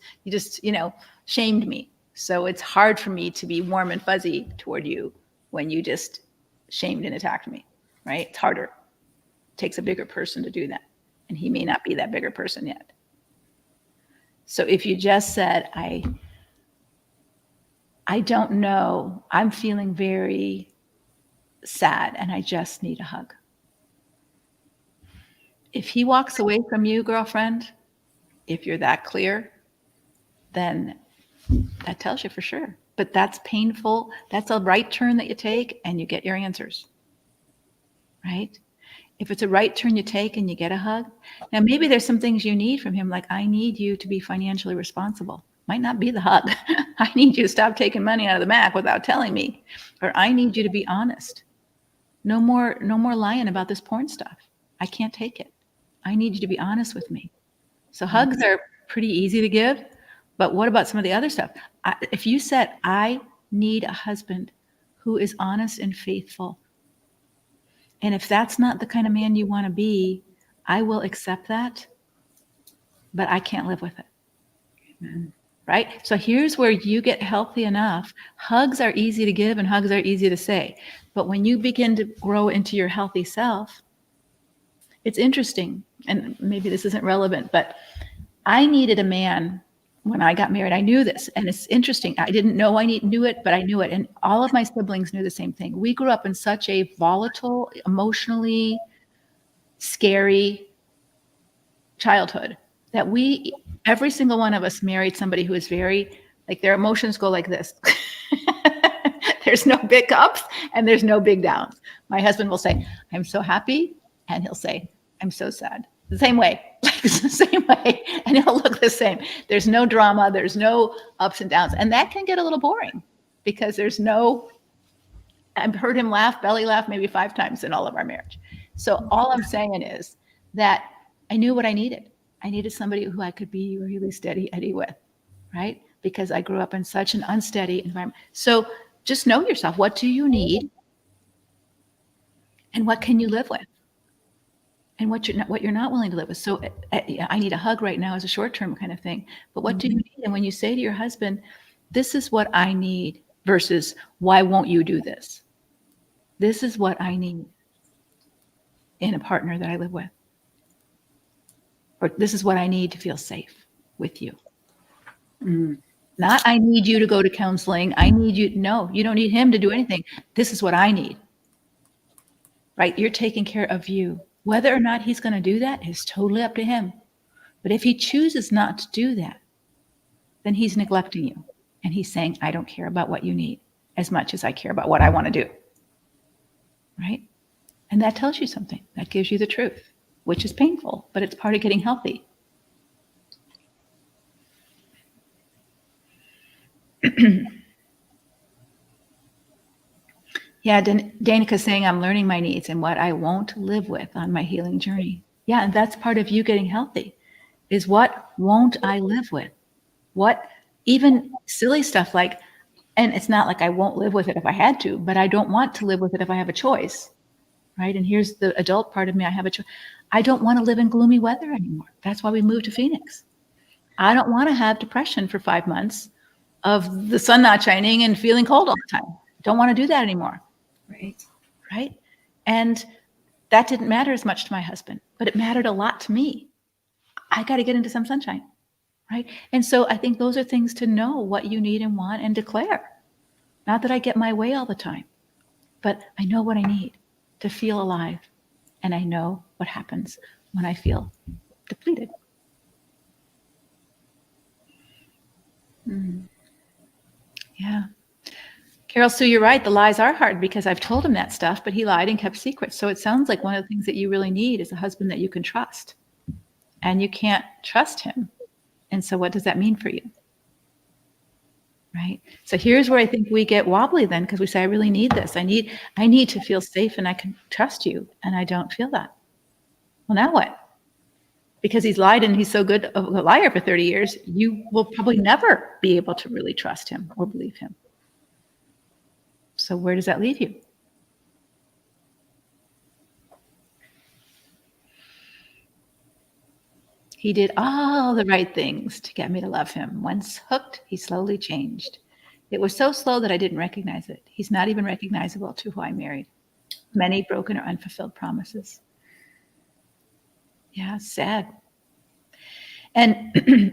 B: shamed me. So it's hard for me to be warm and fuzzy toward you when you just shamed and attacked me, right? It's harder. It takes a bigger person to do that. And he may not be that bigger person yet. So if you just said, I don't know, I'm feeling very sad and I just need a hug. If he walks away from you, girlfriend, if you're that clear, then that tells you for sure. But that's painful. That's a right turn that you take and you get your answers, right? If it's a right turn you take and you get a hug, now maybe there's some things you need from him, like, I need you to be financially responsible. Might not be the hug. I need you to stop taking money out of the Mac without telling me. Or I need you to be honest. No more lying about this porn stuff. I can't take it. I need you to be honest with me. So hugs are pretty easy to give, but what about some of the other stuff? If you said, I need a husband who is honest and faithful, and if that's not the kind of man you want to be, I will accept that, but I can't live with it. Amen. Right? So here's where you get healthy enough. Hugs are easy to give and hugs are easy to say. But when you begin to grow into your healthy self, it's interesting, and maybe this isn't relevant, but I needed a man when I got married. I knew this, and it's interesting. I didn't know I knew it, but I knew it. And all of my siblings knew the same thing. We grew up in such a volatile, emotionally scary childhood that every single one of us married somebody who is very, like, their emotions go like this. There's no big ups and there's no big downs. My husband will say, I'm so happy. And he'll say, I'm so sad. The same way, like the same way. And it'll look the same. There's no drama. There's no ups and downs. And that can get a little boring because I've heard him belly laugh maybe 5 times in all of our marriage. So all I'm saying is that I knew what I needed. I needed somebody who I could be really steady Eddie with, right? Because I grew up in such an unsteady environment. So just know yourself. What do you need? And what can you live with? And what you're not willing to live with. So I need a hug right now as a short-term kind of thing. But what do you need? And when you say to your husband, this is what I need versus why won't you do this? This is what I need in a partner that I live with. Or this is what I need to feel safe with you. Not I need you to go to counseling. I need you. No, you don't need him to do anything. This is what I need. Right? You're taking care of you. Whether or not he's going to do that is totally up to him. But if he chooses not to do that, then he's neglecting you. And he's saying, I don't care about what you need as much as I care about what I want to do. Right? And that tells you something. That gives you the truth, which is painful, but it's part of getting healthy. Yeah, Danica's saying I'm learning my needs and what I won't live with on my healing journey. Yeah, and that's part of you getting healthy, is what won't I live with? What, even silly stuff like, and it's not like I won't live with it if I had to, but I don't want to live with it if I have a choice, right? And here's the adult part of me, I have a choice. I don't want to live in gloomy weather anymore. That's why we moved to Phoenix. I don't want to have depression for 5 months of the sun not shining and feeling cold all the time. Don't want to do that anymore. Right. And that didn't matter as much to my husband, but it mattered a lot to me. I got to get into some sunshine. Right. And so I think those are things to know what you need and want and declare. Not that I get my way all the time, but I know what I need to feel alive. And I know what happens when I feel depleted. Yeah. Carol Sue, you're right. The lies are hard because I've told him that stuff, but he lied and kept secrets. So it sounds like one of the things that you really need is a husband that you can trust. And you can't trust him. And so what does that mean for you? Right? So here's where I think we get wobbly then, because we say, I really need this. I need to feel safe and I can trust you. And I don't feel that. Well, now what? Because he's lied and he's so good a liar for 30 years, you will probably never be able to really trust him or believe him. So where does that leave you? He did all the right things to get me to love him. Once hooked, he slowly changed. It was so slow that I didn't recognize it. He's not even recognizable to who I married. Many broken or unfulfilled promises. Yeah, sad. And,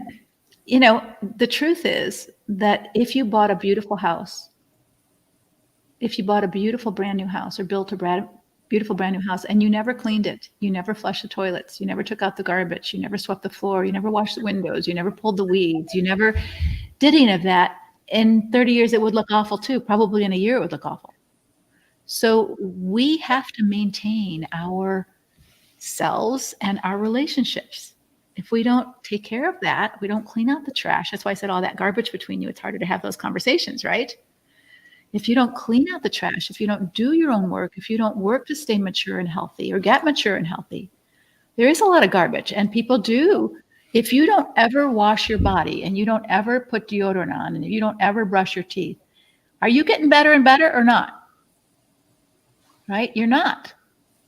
B: you know, the truth is that if you bought a beautiful house, if you bought a beautiful brand new house or built a beautiful brand new house and you never cleaned it, you never flushed the toilets, you never took out the garbage, you never swept the floor, you never washed the windows, you never pulled the weeds, you never did any of that, in 30 years it would look awful too. Probably in a year it would look awful. So we have to maintain ourselves and our relationships. If we don't take care of that, we don't clean out the trash. That's why I said all that garbage between you, it's harder to have those conversations, right? If you don't clean out the trash, if you don't do your own work, if you don't work to stay mature and healthy or get mature and healthy, there is a lot of garbage. And people do. If you don't ever wash your body and you don't ever put deodorant on and if you don't ever brush your teeth, are you getting better and better or not? Right? You're not.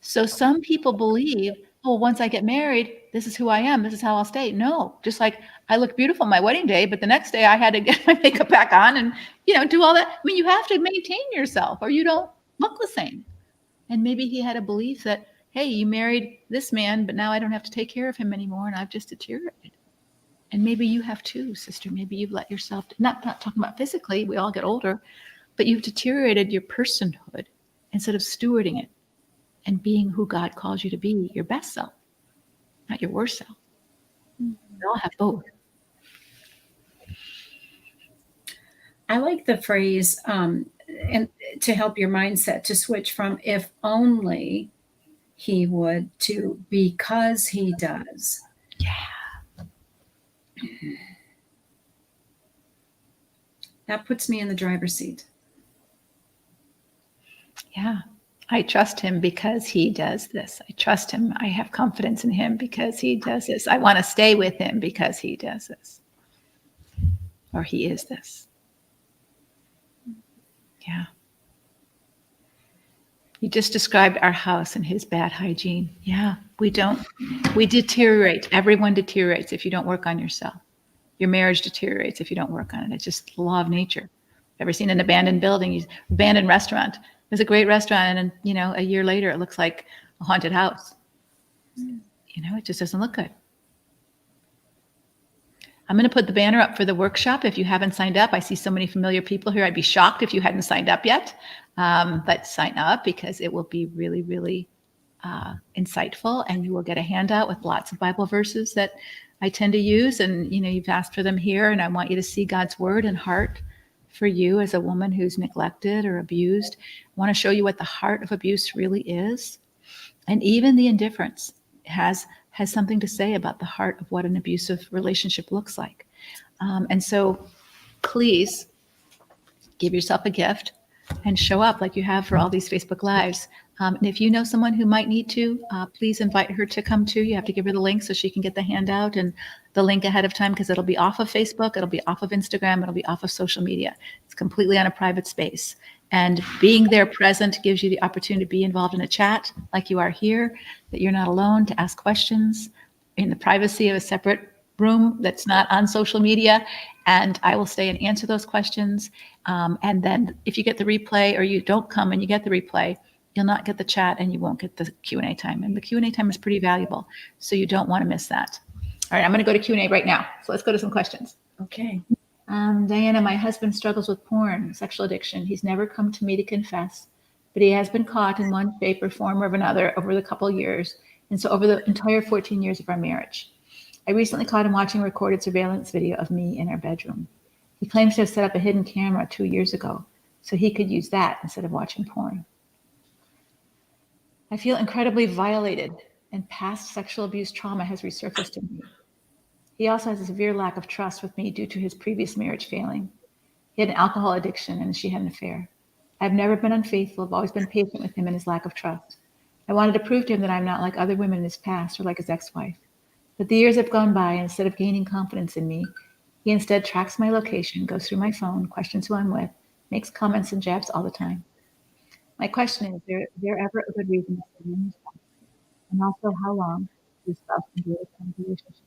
B: So some people believe, oh, once I get married, this is who I am. This is how I'll stay. No, just like I look beautiful on my wedding day, but the next day I had to get my makeup back on and, do all that. I mean, you have to maintain yourself or you don't look the same. And maybe he had a belief that, hey, you married this man, but now I don't have to take care of him anymore and I've just deteriorated. And maybe you have too, sister. Maybe you've let yourself, not talking about physically, we all get older, but you've deteriorated your personhood instead of stewarding it and being who God calls you to be, your best self, not your worst self. We all have both.
A: I like the phrase, and to help your mindset to switch from if only he would to because he does.
B: Yeah.
A: That puts me in the driver's seat.
B: Yeah. I trust him because he does this. I trust him. I have confidence in him because he does this. I want to stay with him because he does this. Or he is this. Yeah. You just described our house and his bad hygiene. Yeah, we deteriorate. Everyone deteriorates if you don't work on yourself. Your marriage deteriorates if you don't work on it. It's just the law of nature. Ever seen an abandoned building, abandoned restaurant? It was a great restaurant, and a year later, it looks like a haunted house. It just doesn't look good. I'm going to put the banner up for the workshop. If you haven't signed up, I see so many familiar people here. I'd be shocked if you hadn't signed up yet. But sign up because it will be really, really insightful, and you will get a handout with lots of Bible verses that I tend to use. And, you've asked for them here, and I want you to see God's word and heart for you as a woman who's neglected or abused. I want to show you what the heart of abuse really is. And even the indifference has something to say about the heart of what an abusive relationship looks like. And so please give yourself a gift and show up like you have for all these Facebook Lives. And if you know someone who might need to, please invite her to come too. You have to give her the link so she can get the handout and the link ahead of time because it'll be off of Facebook, it'll be off of Instagram, it'll be off of social media. It's completely on a private space. And being there present gives you the opportunity to be involved in a chat like you are here, that you're not alone, to ask questions in the privacy of a separate room that's not on social media. And I will stay and answer those questions. And then if you get the replay or you don't come and you get the replay, you'll not get the chat and you won't get the Q&A time. And the Q&A time is pretty valuable. So you don't want to miss that. All right, I'm going to go to Q&A right now. So let's go to some questions.
A: Okay.
B: Diana, my husband struggles with porn, sexual addiction. He's never come to me to confess, but he has been caught in one shape or form or another over the couple of years. And so over the entire 14 years of our marriage, I recently caught him watching a recorded surveillance video of me in our bedroom. He claims to have set up a hidden camera 2 years ago. so he could use that instead of watching porn. I feel incredibly violated, and past sexual abuse trauma has resurfaced in me. He also has a severe lack of trust with me due to his previous marriage failing. He had an alcohol addiction and she had an affair. I've never been unfaithful. I've always been patient with him and his lack of trust. I wanted to prove to him that I'm not like other women in his past or like his ex-wife. But the years have gone by, and instead of gaining confidence in me, he instead tracks my location, goes through my phone, questions who I'm with, makes comments and jabs all the time. My question is there ever a good reason to stay in your spouse? And also, how long does spouse endure this kind of relationship?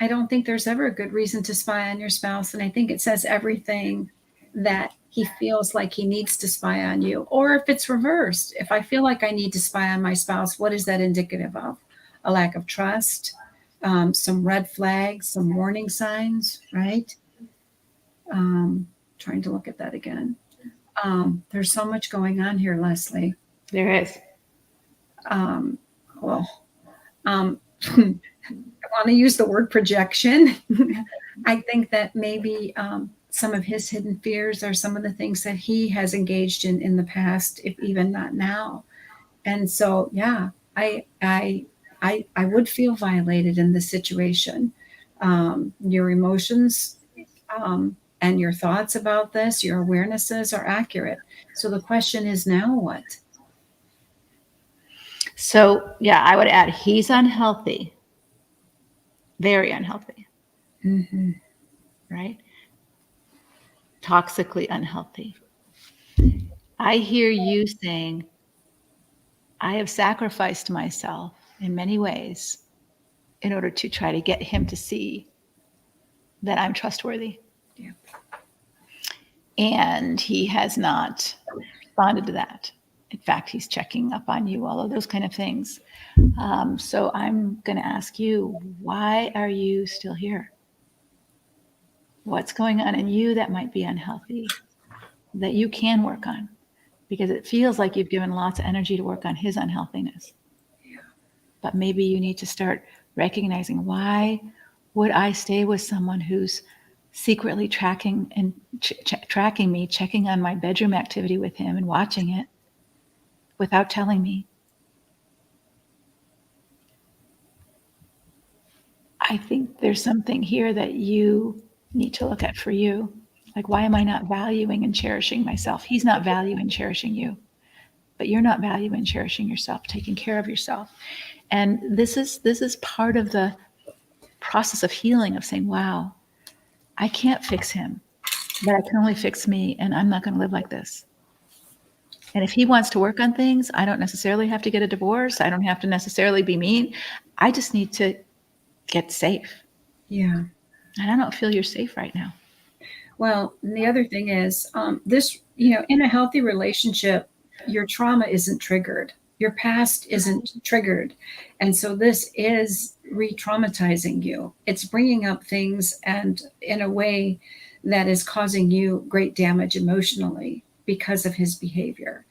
A: I don't think there's ever a good reason to spy on your spouse. And I think it says everything that he feels like he needs to spy on you. Or if it's reversed, if I feel like I need to spy on my spouse, what is that indicative of? A lack of trust, some red flags, some warning signs, right? Trying to look at that again. There's so much going on here, Leslie.
B: There is.
A: I want to use the word projection. I think that maybe some of his hidden fears are some of the things that he has engaged in the past, if even not now. And so, yeah, I would feel violated in this situation. Your emotions and your thoughts about this, your awarenesses are accurate. So the question is now what?
B: So, yeah, I would add he's unhealthy, very unhealthy, right? Toxically unhealthy. I hear you saying, I have sacrificed myself in many ways in order to try to get him to see that I'm trustworthy.
A: Yeah.
B: And he has not responded to that. In fact, he's checking up on you, all of those kind of things. So I'm going to ask you, why are you still here? What's going on in you that might be unhealthy that you can work on? Because it feels like you've given lots of energy to work on his unhealthiness.
A: Yeah.
B: But maybe you need to start recognizing, why would I stay with someone who's secretly tracking and tracking me, checking on my bedroom activity with him and watching it without telling me? I think there's something here that you need to look at for you. Like, why am I not valuing and cherishing myself? He's not valuing and cherishing you, but you're not valuing and cherishing yourself, taking care of yourself. And this is part of the process of healing, of saying, wow, I can't fix him, but I can only fix me, and I'm not going to live like this. And if he wants to work on things, I don't necessarily have to get a divorce. I don't have to necessarily be mean. I just need to get safe.
A: Yeah.
B: And I don't feel you're safe right now.
A: Well, and the other thing is this, in a healthy relationship, your trauma isn't triggered. Your past isn't triggered. And so this is re-traumatizing you. It's bringing up things and in a way that is causing you great damage emotionally because of his behavior.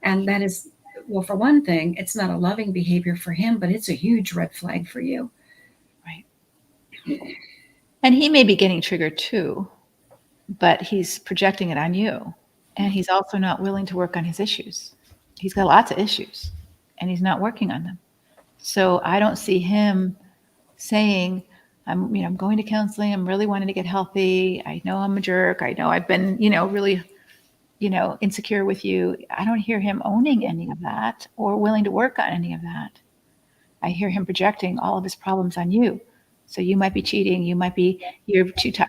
A: And that is, well, for one thing, it's not a loving behavior for him, but it's a huge red flag for you.
B: Right. And he may be getting triggered too, but he's projecting it on you. And he's also not willing to work on his issues. He's got lots of issues and he's not working on them. So I don't see him saying, I'm going to counseling. I'm really wanting to get healthy. I know I'm a jerk. I know I've been, really, insecure with you. I don't hear him owning any of that or willing to work on any of that. I hear him projecting all of his problems on you. So you might be cheating. You're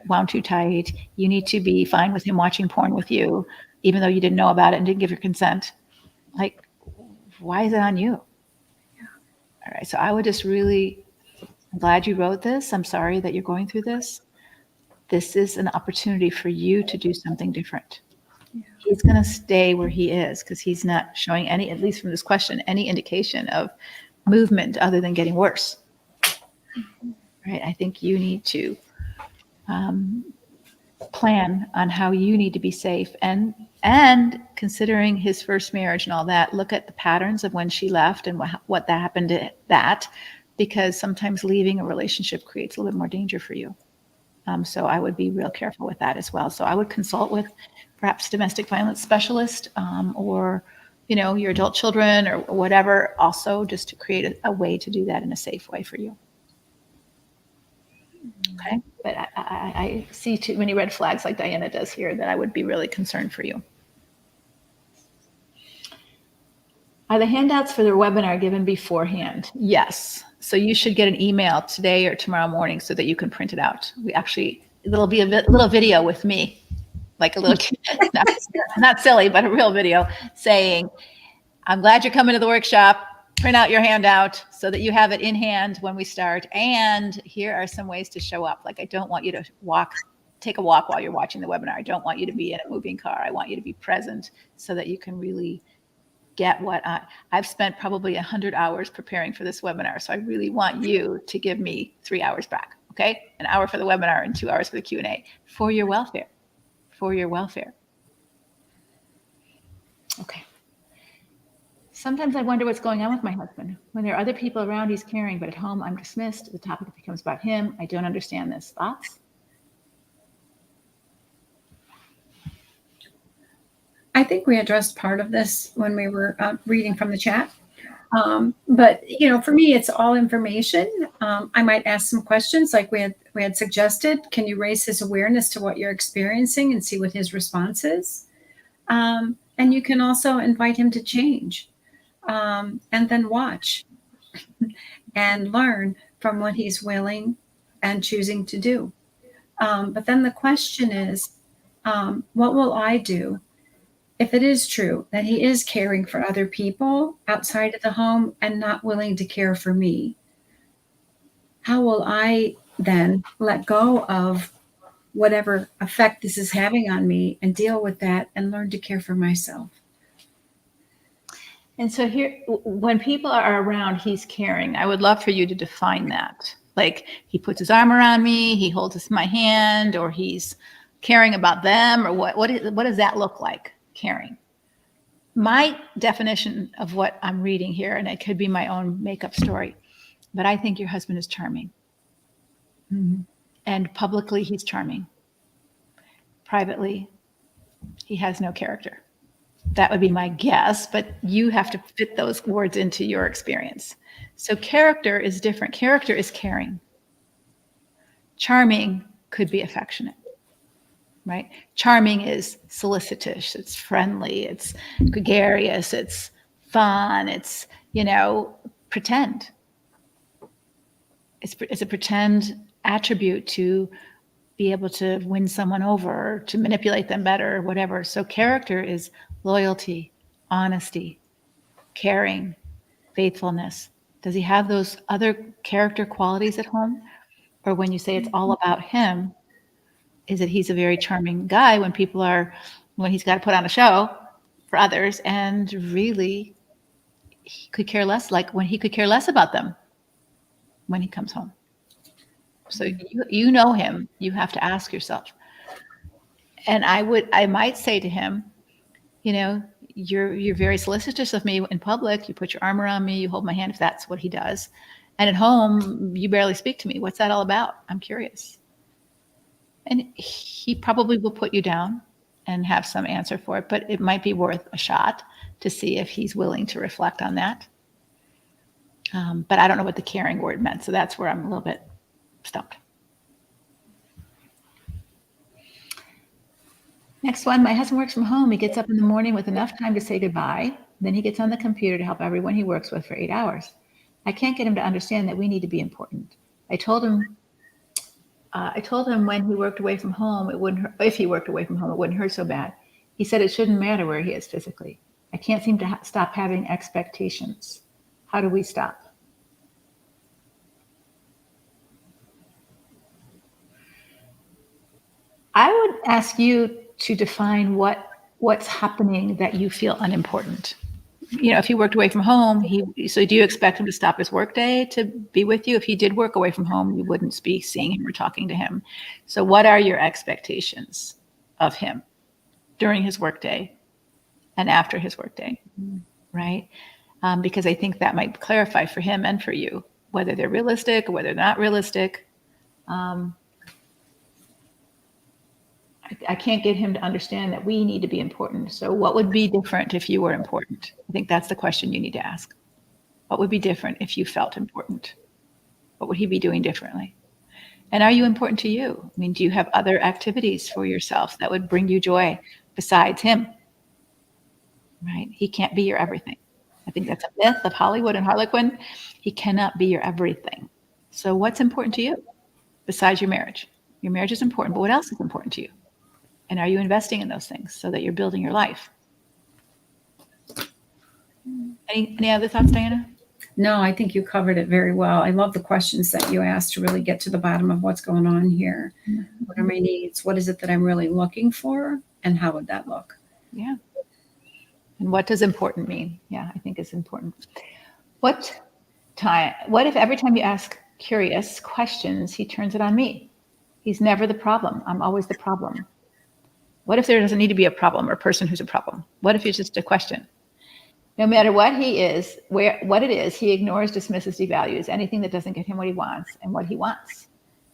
B: wound too tight. You need to be fine with him watching porn with you, even though you didn't know about it and didn't give your consent. Like, why is it on you?
A: Yeah.
B: All right. So I would just I'm glad you wrote this. I'm sorry that you're going through this. This is an opportunity for you to do something different. Yeah. He's going to stay where he is because he's not showing any, at least from this question, any indication of movement other than getting worse. Mm-hmm. Right. I think you need to plan on how you need to be safe, and considering his first marriage and all that, look at the patterns of when she left and what that happened to that. because sometimes leaving a relationship creates a little bit more danger for you. So I would be real careful with that as well. So I would consult with perhaps domestic violence specialist, or, your adult children or whatever, also just to create a way to do that in a safe way for you. Okay. But I see too many red flags like Diana does here that I would be really concerned for you. Are the handouts for the webinar given beforehand? Yes. So you should get an email today or tomorrow morning so that you can print it out. It'll be a little video with me, like a little, not silly, but a real video saying, I'm glad you're coming to the workshop. Print out your handout so that you have it in hand when we start. And here are some ways to show up. Like, I don't want you to take a walk while you're watching the webinar. I don't want you to be in a moving car. I want you to be present so that you can really get what I've spent probably 100 hours preparing for this webinar. So I really want you to give me 3 hours back. Okay. An hour for the webinar and 2 hours for the Q&A, for your welfare, Okay. Sometimes I wonder what's going on with my husband. When there are other people around, he's caring, but at home, I'm dismissed. The topic becomes about him. I don't understand this. Thoughts?
A: I think we addressed part of this when we were reading from the chat. But for me, it's all information. I might ask some questions like we had suggested. Can you raise his awareness to what you're experiencing and see what his response is? And you can also invite him to change, and then watch and learn from what he's willing and choosing to do. But then the question is, what will I do if it is true that he is caring for other people outside of the home and not willing to care for me? How will I then let go of whatever effect this is having on me and deal with that and learn to care for myself?
B: And so here, when people are around, he's caring. I would love for you to define that. Like, he puts his arm around me, he holds my hand, or he's caring about them, or what does that look like, caring? My definition of what I'm reading here, and it could be my own makeup story, but I think your husband is charming. Mm-hmm. And publicly, he's charming. Privately, he has no character. That would be my guess, but you have to fit those words into your experience. So character is different. Character is caring. Charming could be affectionate, right? Charming is solicitous, it's friendly, it's gregarious, it's fun, it's, pretend. It's a pretend attribute to be able to win someone over, to manipulate them better, whatever. So character is loyalty, honesty, caring, faithfulness. Does he have those other character qualities at home? Or when you say it's all about him, is it he's a very charming guy when he's got to put on a show for others, and really he could care less, like when he could care less about them when he comes home? So you know him, you have to ask yourself. And I might say to him, you're very solicitous of me in public. You put your arm around me, you hold my hand, if that's what he does. And at home, you barely speak to me. What's that all about? I'm curious. And he probably will put you down and have some answer for it, but it might be worth a shot to see if he's willing to reflect on that. But I don't know what the caring word meant, so that's where I'm a little bit stumped. Next one, my husband works from home. He gets up in the morning with enough time to say goodbye. Then he gets on the computer to help everyone he works with for 8 hours. I can't get him to understand that we need to be important. I told him when he worked away from home, if he worked away from home, it wouldn't hurt so bad. He said it shouldn't matter where he is physically. I can't seem to stop having expectations. How do we stop? I would ask you to define what's happening that you feel unimportant. If he worked away from home, so do you expect him to stop his workday to be with you? If he did work away from home, you wouldn't be seeing him or talking to him. So what are your expectations of him during his workday and after his workday, right? Because I think that might clarify for him and for you whether they're realistic or whether they're not realistic. I can't get him to understand that we need to be important. So what would be different if you were important? I think that's the question you need to ask. What would be different if you felt important? What would he be doing differently? And are you important to you? I mean, do you have other activities for yourself that would bring you joy besides him? Right? He can't be your everything. I think that's a myth of Hollywood and Harlequin. He cannot be your everything. So what's important to you besides your marriage? Your marriage is important, but what else is important to you? And are you investing in those things so that you're building your life? Any other thoughts, Diana?
A: No, I think you covered it very well. I love the questions that you asked to really get to the bottom of what's going on here. Mm-hmm. What are my needs? What is it that I'm really looking for? And how would that look?
B: Yeah. And what does important mean? Yeah, I think it's important. What if every time you ask curious questions, he turns it on me? He's never the problem. I'm always the problem. What if there doesn't need to be a problem or a person who's a problem? What if it's just a question? No matter what he is, what it is, he ignores, dismisses, devalues anything that doesn't get him what he wants and what he wants.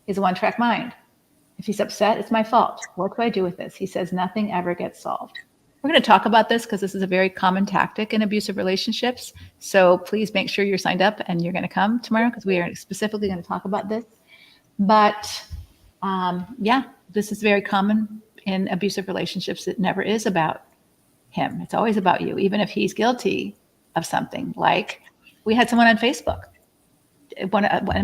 B: He's a one-track mind. If he's upset, it's my fault. What do I do with this? He says nothing ever gets solved. We're going to talk about this because this is a very common tactic in abusive relationships. So please make sure you're signed up and you're going to come tomorrow because we are specifically going to talk about this. But this is very common in abusive relationships. It never is about him. It's always about you, even if he's guilty of something. Like we had someone on Facebook,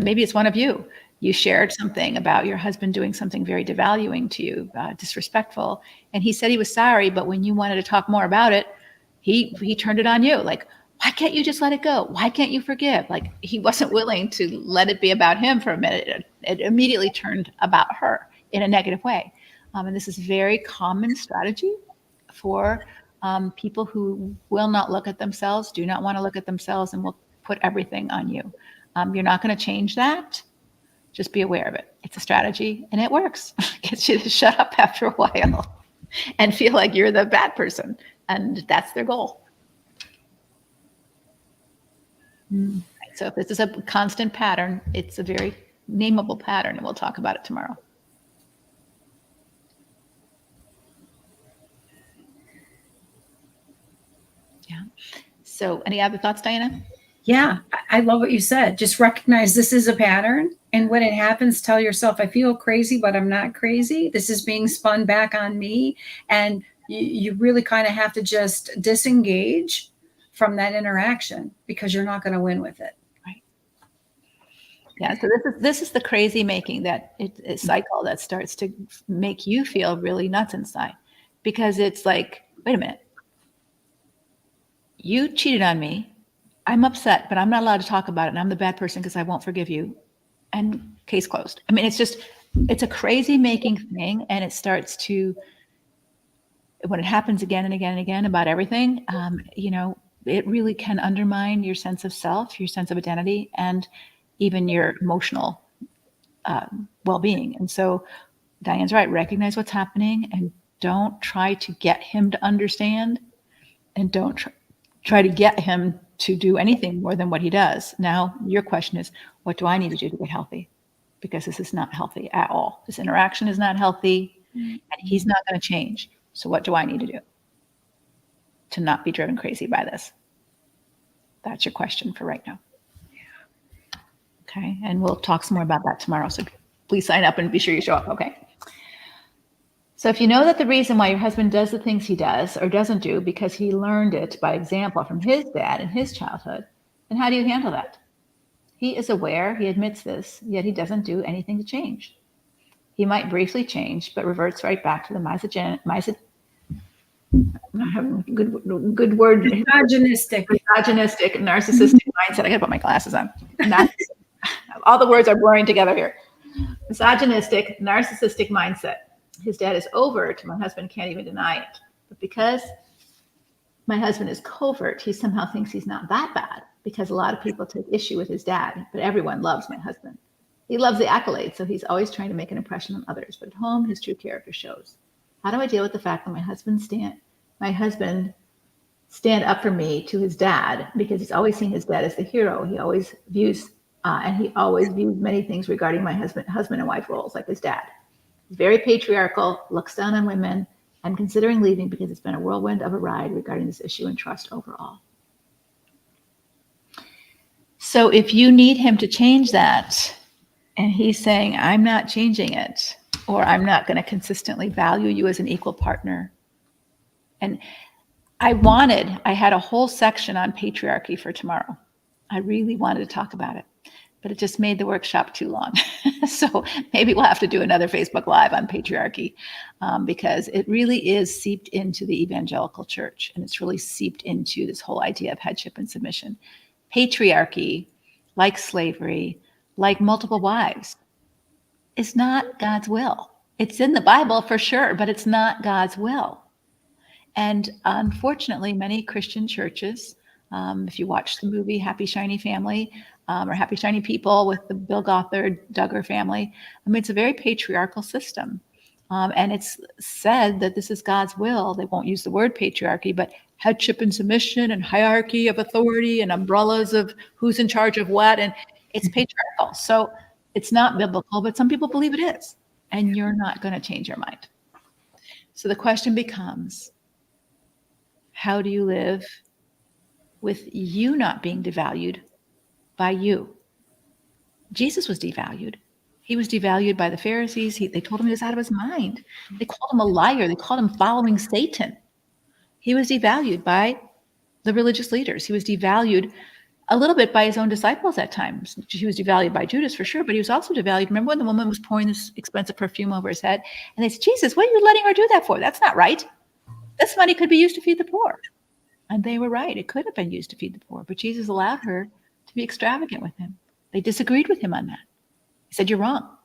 B: maybe it's one of you. You shared something about your husband doing something very devaluing to you, disrespectful. And he said he was sorry, but when you wanted to talk more about it, he turned it on you. Like, why can't you just let it go? Why can't you forgive? Like he wasn't willing to let it be about him for a minute. It immediately turned about her in a negative way. And this is a very common strategy for people who will not look at themselves, do not want to look at themselves, and will put everything on you. You're not going to change that. Just be aware of it. It's a strategy and it works. It gets you to shut up after a while and feel like you're the bad person. And that's their goal. So if this is a constant pattern, it's a very nameable pattern, and we'll talk about it tomorrow. Yeah. So any other thoughts, Diana?
A: Yeah, I love what you said. Just recognize this is a pattern. And when it happens, tell yourself, I feel crazy, but I'm not crazy. This is being spun back on me. And you really kind of have to just disengage from that interaction because you're not going to win with it.
B: Right. Yeah. So this is the crazy making that it's a cycle that starts to make you feel really nuts inside, because it's like, wait a minute. You cheated on me. I'm upset, but I'm not allowed to talk about it. And I'm the bad person because I won't forgive you. And case closed. I mean, it's a crazy making thing. And it starts to, when it happens again and again and again about everything, it really can undermine your sense of self, your sense of identity, and even your emotional well-being. And so Diane's right. Recognize what's happening and don't try to get him to understand, and don't try to get him to do anything more than what he does. Now, your question is, what do I need to do to get healthy? Because this is not healthy at all. This interaction is not healthy, and he's not going to change. So what do I need to do to not be driven crazy by this? That's your question for right now. Okay. And we'll talk some more about that tomorrow. So please sign up and be sure you show up. Okay. So if you know that the reason why your husband does the things he does or doesn't do because he learned it by example from his dad in his childhood, then how do you handle that? He is aware, he admits this, yet he doesn't do anything to change. He might briefly change, but reverts right back to the misogynistic, narcissistic mindset. I gotta put my glasses on. All the words are blurring together here. Misogynistic, narcissistic mindset. His dad is overt. My husband can't even deny it. But because my husband is covert, he somehow thinks he's not that bad, because a lot of people take issue with his dad, but everyone loves my husband. He loves the accolades, so he's always trying to make an impression on others. But at home, his true character shows. How do I deal with the fact that my husband stand up for me to his dad, because he's always seen his dad as the hero. He always views And he always viewed many things regarding my husband and wife roles like his dad. He's very patriarchal, looks down on women, and considering leaving because it's been a whirlwind of a ride regarding this issue and trust overall. So if you need him to change that, and he's saying, I'm not changing it, or I'm not going to consistently value you as an equal partner. And I had a whole section on patriarchy for tomorrow. I really wanted to talk about it, but it just made the workshop too long. So maybe we'll have to do another Facebook Live on patriarchy, because it really is seeped into the evangelical church, and it's really seeped into this whole idea of headship and submission. Patriarchy, like slavery, like multiple wives, is not God's will. It's in the Bible for sure, but it's not God's will. And unfortunately, many Christian churches, if you watch the movie Happy Shiny Family, or Happy Shiny People with the Bill Gothard, Duggar family, I mean, it's a very patriarchal system. And it's said that this is God's will. They won't use the word patriarchy, but headship and submission and hierarchy of authority and umbrellas of who's in charge of what. And it's patriarchal. So it's not biblical, but some people believe it is. And you're not going to change your mind. So the question becomes, how do you live with you not being devalued by you? Jesus was devalued. He was devalued by the Pharisees. They told him he was out of his mind. They called him a liar. They called him following Satan. He was devalued by the religious leaders. He was devalued a little bit by his own disciples at times. He was devalued by Judas for sure, but he was also devalued. Remember when the woman was pouring this expensive perfume over his head? And they said, Jesus, what are you letting her do that for? That's not right. This money could be used to feed the poor. And they were right. It could have been used to feed the poor, but Jesus allowed her to be extravagant with him. They disagreed with him on that. He said, you're wrong,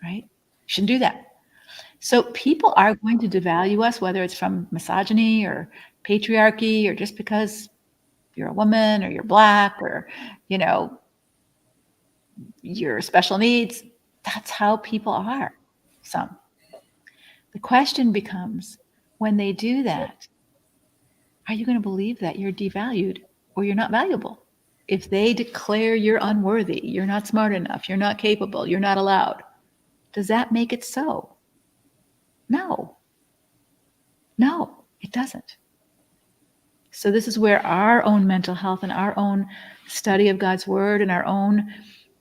B: right? You shouldn't do that. So people are going to devalue us, whether it's from misogyny or patriarchy or just because you're a woman or you're Black or, your special needs. That's how people are, some. The question becomes, when they do that, are you going to believe that you're devalued or you're not valuable? If they declare you're unworthy, you're not smart enough, you're not capable, you're not allowed, does that make it so? No, it doesn't. So this is where our own mental health and our own study of God's word and our own,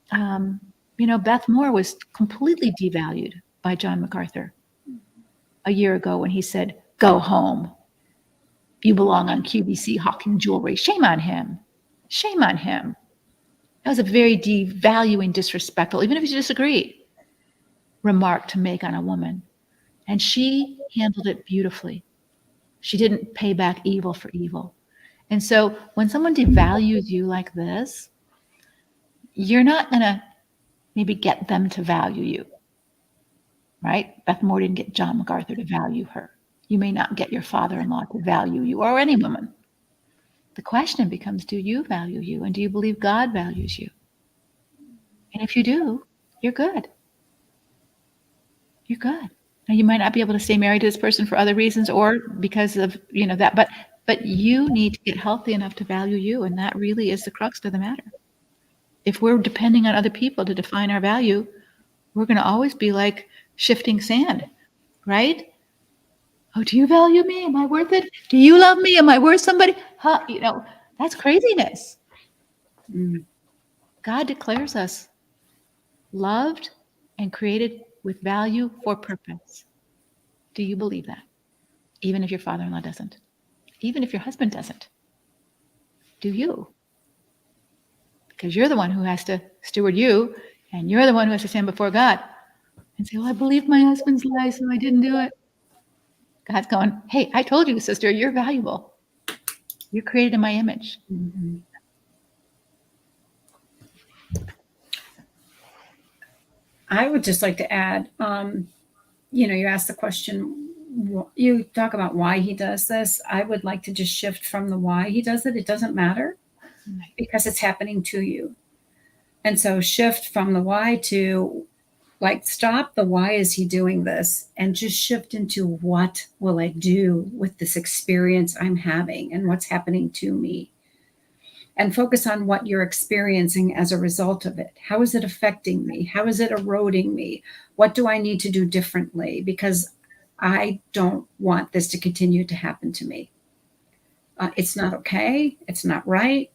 B: Beth Moore was completely devalued by John MacArthur a year ago when he said, go home. You belong on QVC hawking jewelry. Shame on him. Shame on him. That was a very devaluing, disrespectful, even if you disagree, remark to make on a woman. And she handled it beautifully. She didn't pay back evil for evil. And so when someone devalues you like this, you're not going to maybe get them to value you, right? Beth Moore didn't get John MacArthur to value her. You may not get your father-in-law to value you or any woman. The question becomes, do you value you? And do you believe God values you? And if you do, you're good. You're good. Now, you might not be able to stay married to this person for other reasons or because of, that, but you need to get healthy enough to value you. And that really is the crux of the matter. If we're depending on other people to define our value, we're going to always be like shifting sand, right? Oh, do you value me? Am I worth it? Do you love me? Am I worth somebody? That's craziness. God declares us loved and created with value for purpose. Do you believe that? Even if your father-in-law doesn't, even if your husband doesn't, do you? Because you're the one who has to steward you, and you're the one who has to stand before God and say, well, I believed my husband's lie, so I didn't do it. God's going, hey, I told you, sister, you're valuable. You're created in my image. Mm-hmm.
A: I would just like to add, you asked the question, you talk about why he does this. I would like to just shift from the why he does it. It doesn't matter because it's happening to you. And so shift from the why to stop the why is he doing this and just shift into what will I do with this experience I'm having and what's happening to me. and focus on what you're experiencing as a result of it. How is it affecting me? How is it eroding me? What do I need to do differently? Because I don't want this to continue to happen to me. It's not okay. It's not right.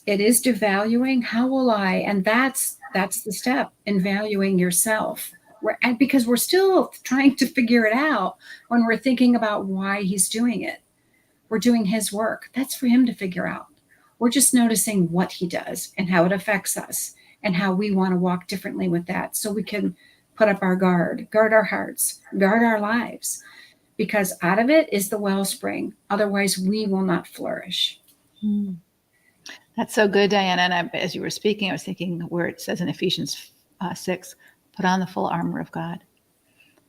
A: It is devaluing. How will I? And that's the step in valuing yourself. And because we're still trying to figure it out when we're thinking about why he's doing it. We're doing his work. That's for him to figure out. We're just noticing what he does and how it affects us and how we want to walk differently with that so we can put up our guard our hearts, guard our lives, because out of it is the wellspring. Otherwise, we will not flourish.
B: That's so good, Diana. And as you were speaking, I was thinking where it says in Ephesians 6, put on the full armor of God.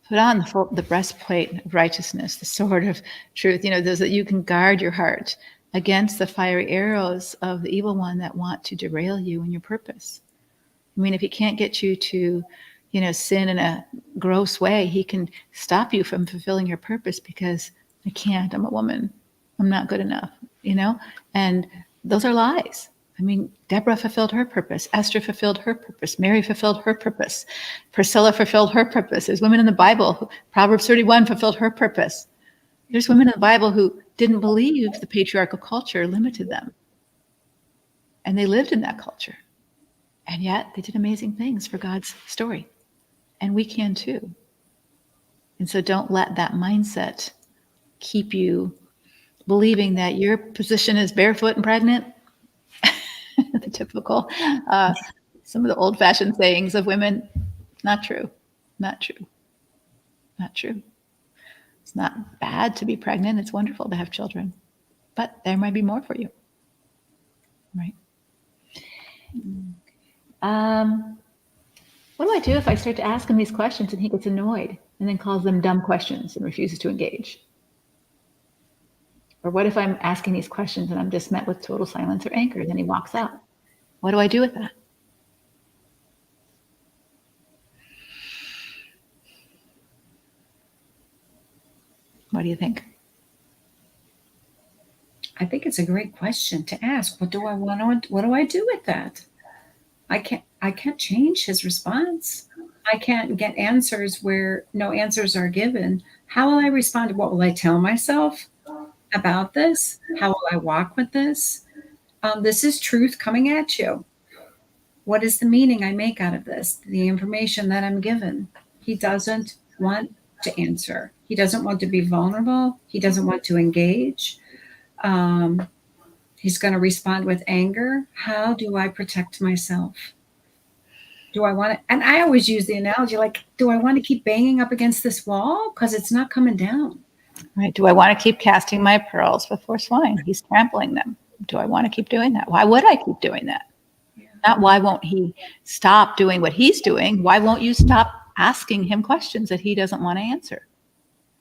B: Put on the breastplate of righteousness, the sword of truth, those that you can guard your heart against the fiery arrows of the evil one that want to derail you in your purpose. I mean, if he can't get you to, sin in a gross way, he can stop you from fulfilling your purpose because I can't, I'm a woman, I'm not good enough, and those are lies. I mean, Deborah fulfilled her purpose. Esther fulfilled her purpose. Mary fulfilled her purpose. Priscilla fulfilled her purpose. There's women in the Bible. Proverbs 31 fulfilled her purpose. There's women in the Bible who didn't believe the patriarchal culture limited them. And they lived in that culture. And yet they did amazing things for God's story. And we can too. And so don't let that mindset keep you believing that your position is barefoot and pregnant. The typical, some of the old-fashioned sayings of women, not true, not true, not true. It's not bad to be pregnant. It's wonderful to have children, but there might be more for you, right? What do I do if I start to ask him these questions and he gets annoyed and then calls them dumb questions and refuses to engage? Or what if I'm asking these questions and I'm just met with total silence or anger, and then he walks out? What do I do with that? What do you think?
A: I think it's a great question to ask. What do I do with that? I can't change his response. I can't get answers where no answers are given. How will I respond? What will I tell myself about this? How will I walk with this? This is truth coming at you. What is the meaning I make out of this? The information that I'm given. He doesn't want to answer. He doesn't want to be vulnerable. He doesn't want to engage. He's going to respond with anger. How do I protect myself? Do I want to, and I always use the analogy, like, do I want to keep banging up against this wall? Because it's not coming down.
B: Right. Do I want to keep casting my pearls before swine? He's trampling them. Do I want to keep doing that? Why would I keep doing that? Yeah. Not why won't he stop doing what he's doing? Why won't you stop asking him questions that he doesn't want to answer?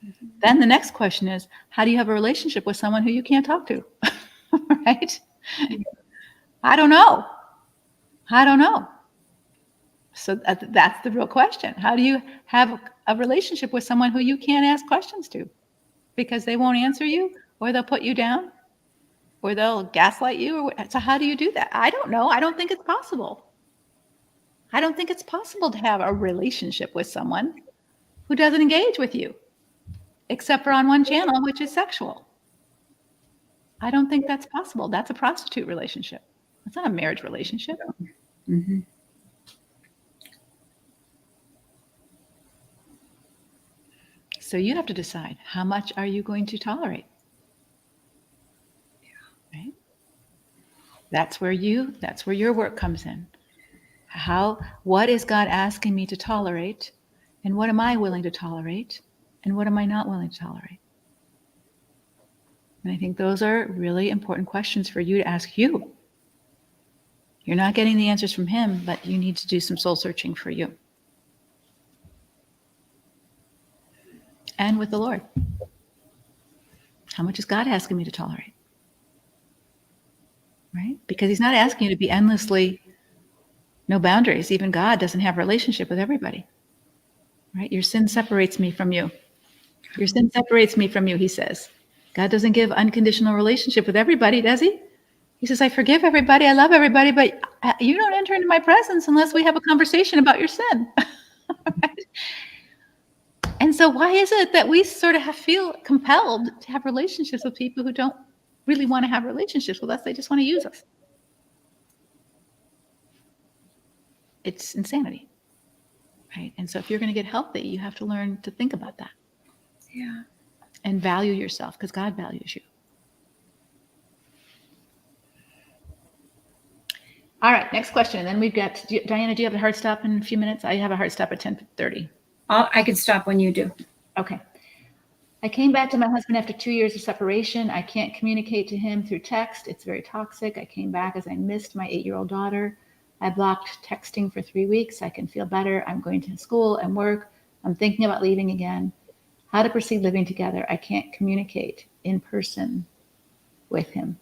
B: Mm-hmm. Then the next question is, how do you have a relationship with someone who you can't talk to? Right? Yeah. I don't know. So that's the real question. How do you have a relationship with someone who you can't ask questions to? Because they won't answer you, or they'll put you down, or they'll gaslight you. So how do you do that? I don't know. I don't think it's possible. I don't think it's possible to have a relationship with someone who doesn't engage with you, except for on one channel, which is sexual. I don't think that's possible. That's a prostitute relationship. It's not a marriage relationship. Mm-hmm. So you have to decide, how much are you going to tolerate? Yeah. Right? That's where your work comes in. What is God asking me to tolerate? And what am I willing to tolerate? And what am I not willing to tolerate? And I think those are really important questions for you to ask you. You're not getting the answers from him, but you need to do some soul searching for you. And with the Lord. How much is God asking me to tolerate? Right? Because he's not asking you to be endlessly no boundaries. Even God doesn't have a relationship with everybody. Right? Your sin separates me from you. Your sin separates me from you, he says. God doesn't give unconditional relationship with everybody, does he? He says, I forgive everybody. I love everybody, but you don't enter into my presence unless we have a conversation about your sin. Right? And so why is it that we sort of feel compelled to have relationships with people who don't really want to have relationships with us? They just want to use us. It's insanity. Right? And so if you're going to get healthy, you have to learn to think about that.
A: Yeah.
B: And value yourself because God values you. All right, next question. And then we've got, Diana, do you have a hard stop in a few minutes? I have a hard stop at 10:30.
A: I can stop when you do.
B: Okay. I came back to my husband after 2 years of separation. I can't communicate to him through text. It's very toxic. I came back as I missed my 8-year-old daughter. I blocked texting for 3 weeks. I can feel better. I'm going to school and work. I'm thinking about leaving again. How to proceed living together. I can't communicate in person with him.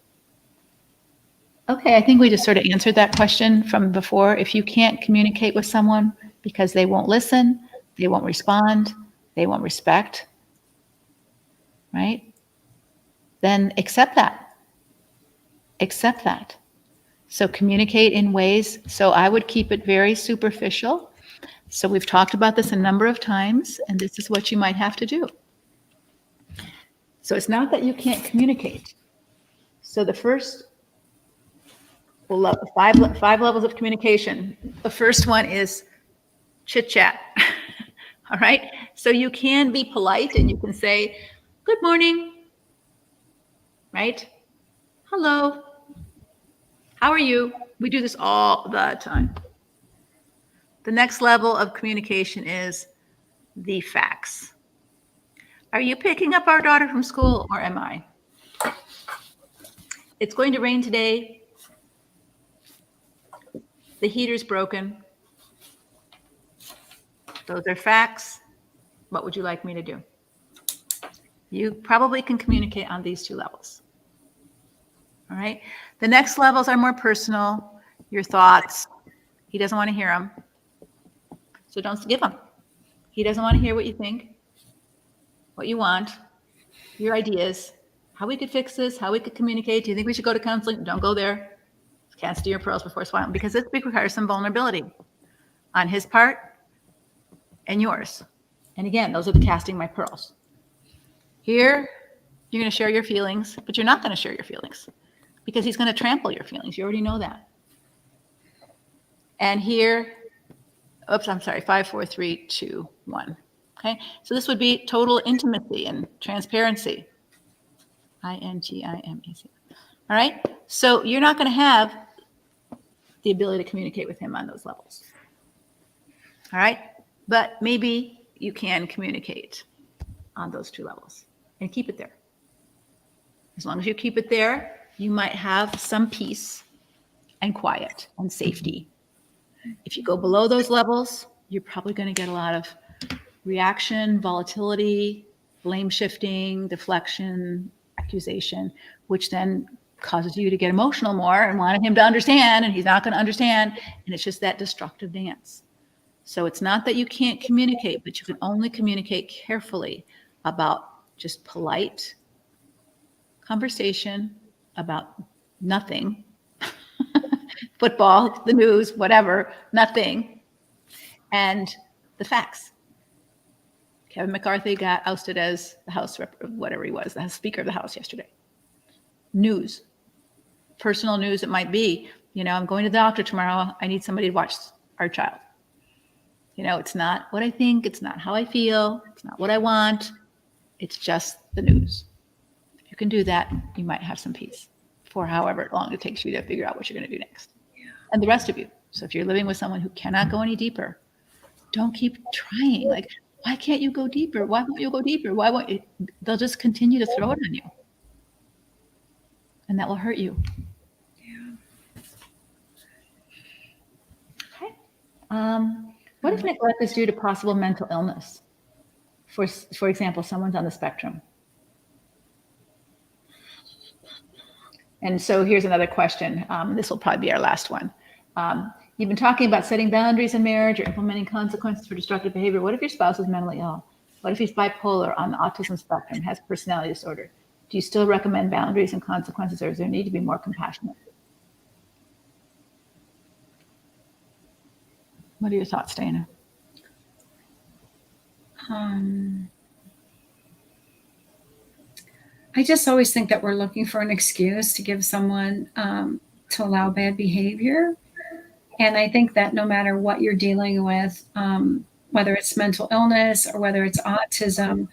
B: Okay, I think we just sort of answered that question from before. If you can't communicate with someone because they won't listen, they won't respond, they won't respect, right? Then accept that. Accept that. So communicate in ways. So I would keep it very superficial. So we've talked about this a number of times, and this is what you might have to do. So it's not that you can't communicate. So the first, five levels of communication. The first one is chit chat. All right. So you can be polite and you can say, good morning. Right? Hello. How are you? We do this all the time. The next level of communication is the facts. Are you picking up our daughter from school or am I? It's going to rain today. The heater's broken. Those are facts. What would you like me to do? You probably can communicate on these two levels. All right. The next levels are more personal. Your thoughts. He doesn't want to hear them. So don't give them. He doesn't want to hear what you think, what you want, your ideas, how we could fix this, how we could communicate. Do you think we should go to counseling? Don't go there. Can't steal your pearls before swine because this requires some vulnerability on his part and yours. And again, those are the casting my pearls. Here, you're going to share your feelings, but you're not going to share your feelings because he's going to trample your feelings. You already know that. And here, oops, I'm sorry, 5, 4, 3, 2, 1. Okay, so this would be total intimacy and transparency. INTIMAC. All right, so you're not going to have the ability to communicate with him on those levels. All right, but maybe you can communicate on those two levels and keep it there. As long as you keep it there, you might have some peace and quiet and safety. If you go below those levels, you're probably going to get a lot of reaction, volatility, blame shifting, deflection, accusation, which then causes you to get emotional more and wanting him to understand, and he's not going to understand. And it's just that destructive dance. So it's not that you can't communicate, but you can only communicate carefully about just polite conversation about nothing. Football, the news, whatever, nothing. And the facts. Kevin McCarthy got ousted as the House rep, whatever he was, the Speaker of the House yesterday. News, personal news it might be. You know, I'm going to the doctor tomorrow. I need somebody to watch our child. You know, it's not what I think. It's not how I feel. It's not what I want. It's just the news. If you can do that, you might have some peace for however long it takes you to figure out what you're going to do next. Yeah. And the rest of you. So if you're living with someone who cannot go any deeper, don't keep trying. Like, why can't you go deeper? Why won't you go deeper? Why won't you? They'll just continue to throw it on you. And that will hurt you. Yeah. Okay. What if neglect is due to possible mental illness? For example, someone's on the spectrum. And so here's another question. This will probably be our last one. You've been talking about setting boundaries in marriage or implementing consequences for destructive behavior. What if your spouse is mentally ill? What if he's bipolar, on the autism spectrum, has personality disorder? Do you still recommend boundaries and consequences, or does there need to be more compassionate? What are your thoughts, Dana?
A: I just always think that we're looking for an excuse to give someone to allow bad behavior. And I think that no matter what you're dealing with, whether it's mental illness or whether it's autism,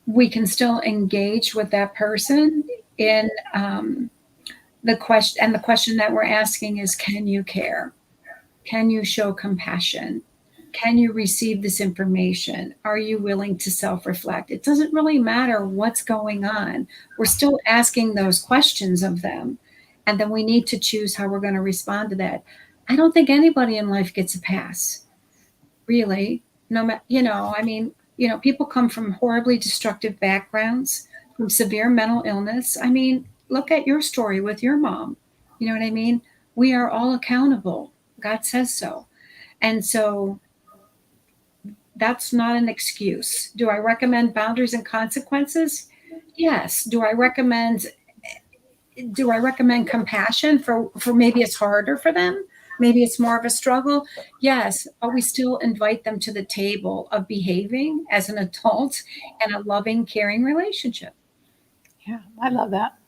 A: we can still engage with that person in the question. And the question that we're asking is, can you care? Can you show compassion? Can you receive this information? Are you willing to self-reflect? It doesn't really matter what's going on. We're still asking those questions of them. And then we need to choose how we're going to respond to that. I don't think anybody in life gets a pass, really. No matter, people come from horribly destructive backgrounds, from severe mental illness. I mean, look at your story with your mom. You know what I mean? We are all accountable. God says so. And so that's not an excuse. Do I recommend boundaries and consequences? Yes. Do I recommend compassion for maybe it's harder for them? Maybe it's more of a struggle. Yes. But we still invite them to the table of behaving as an adult and a loving, caring relationship.
B: Yeah, I love that.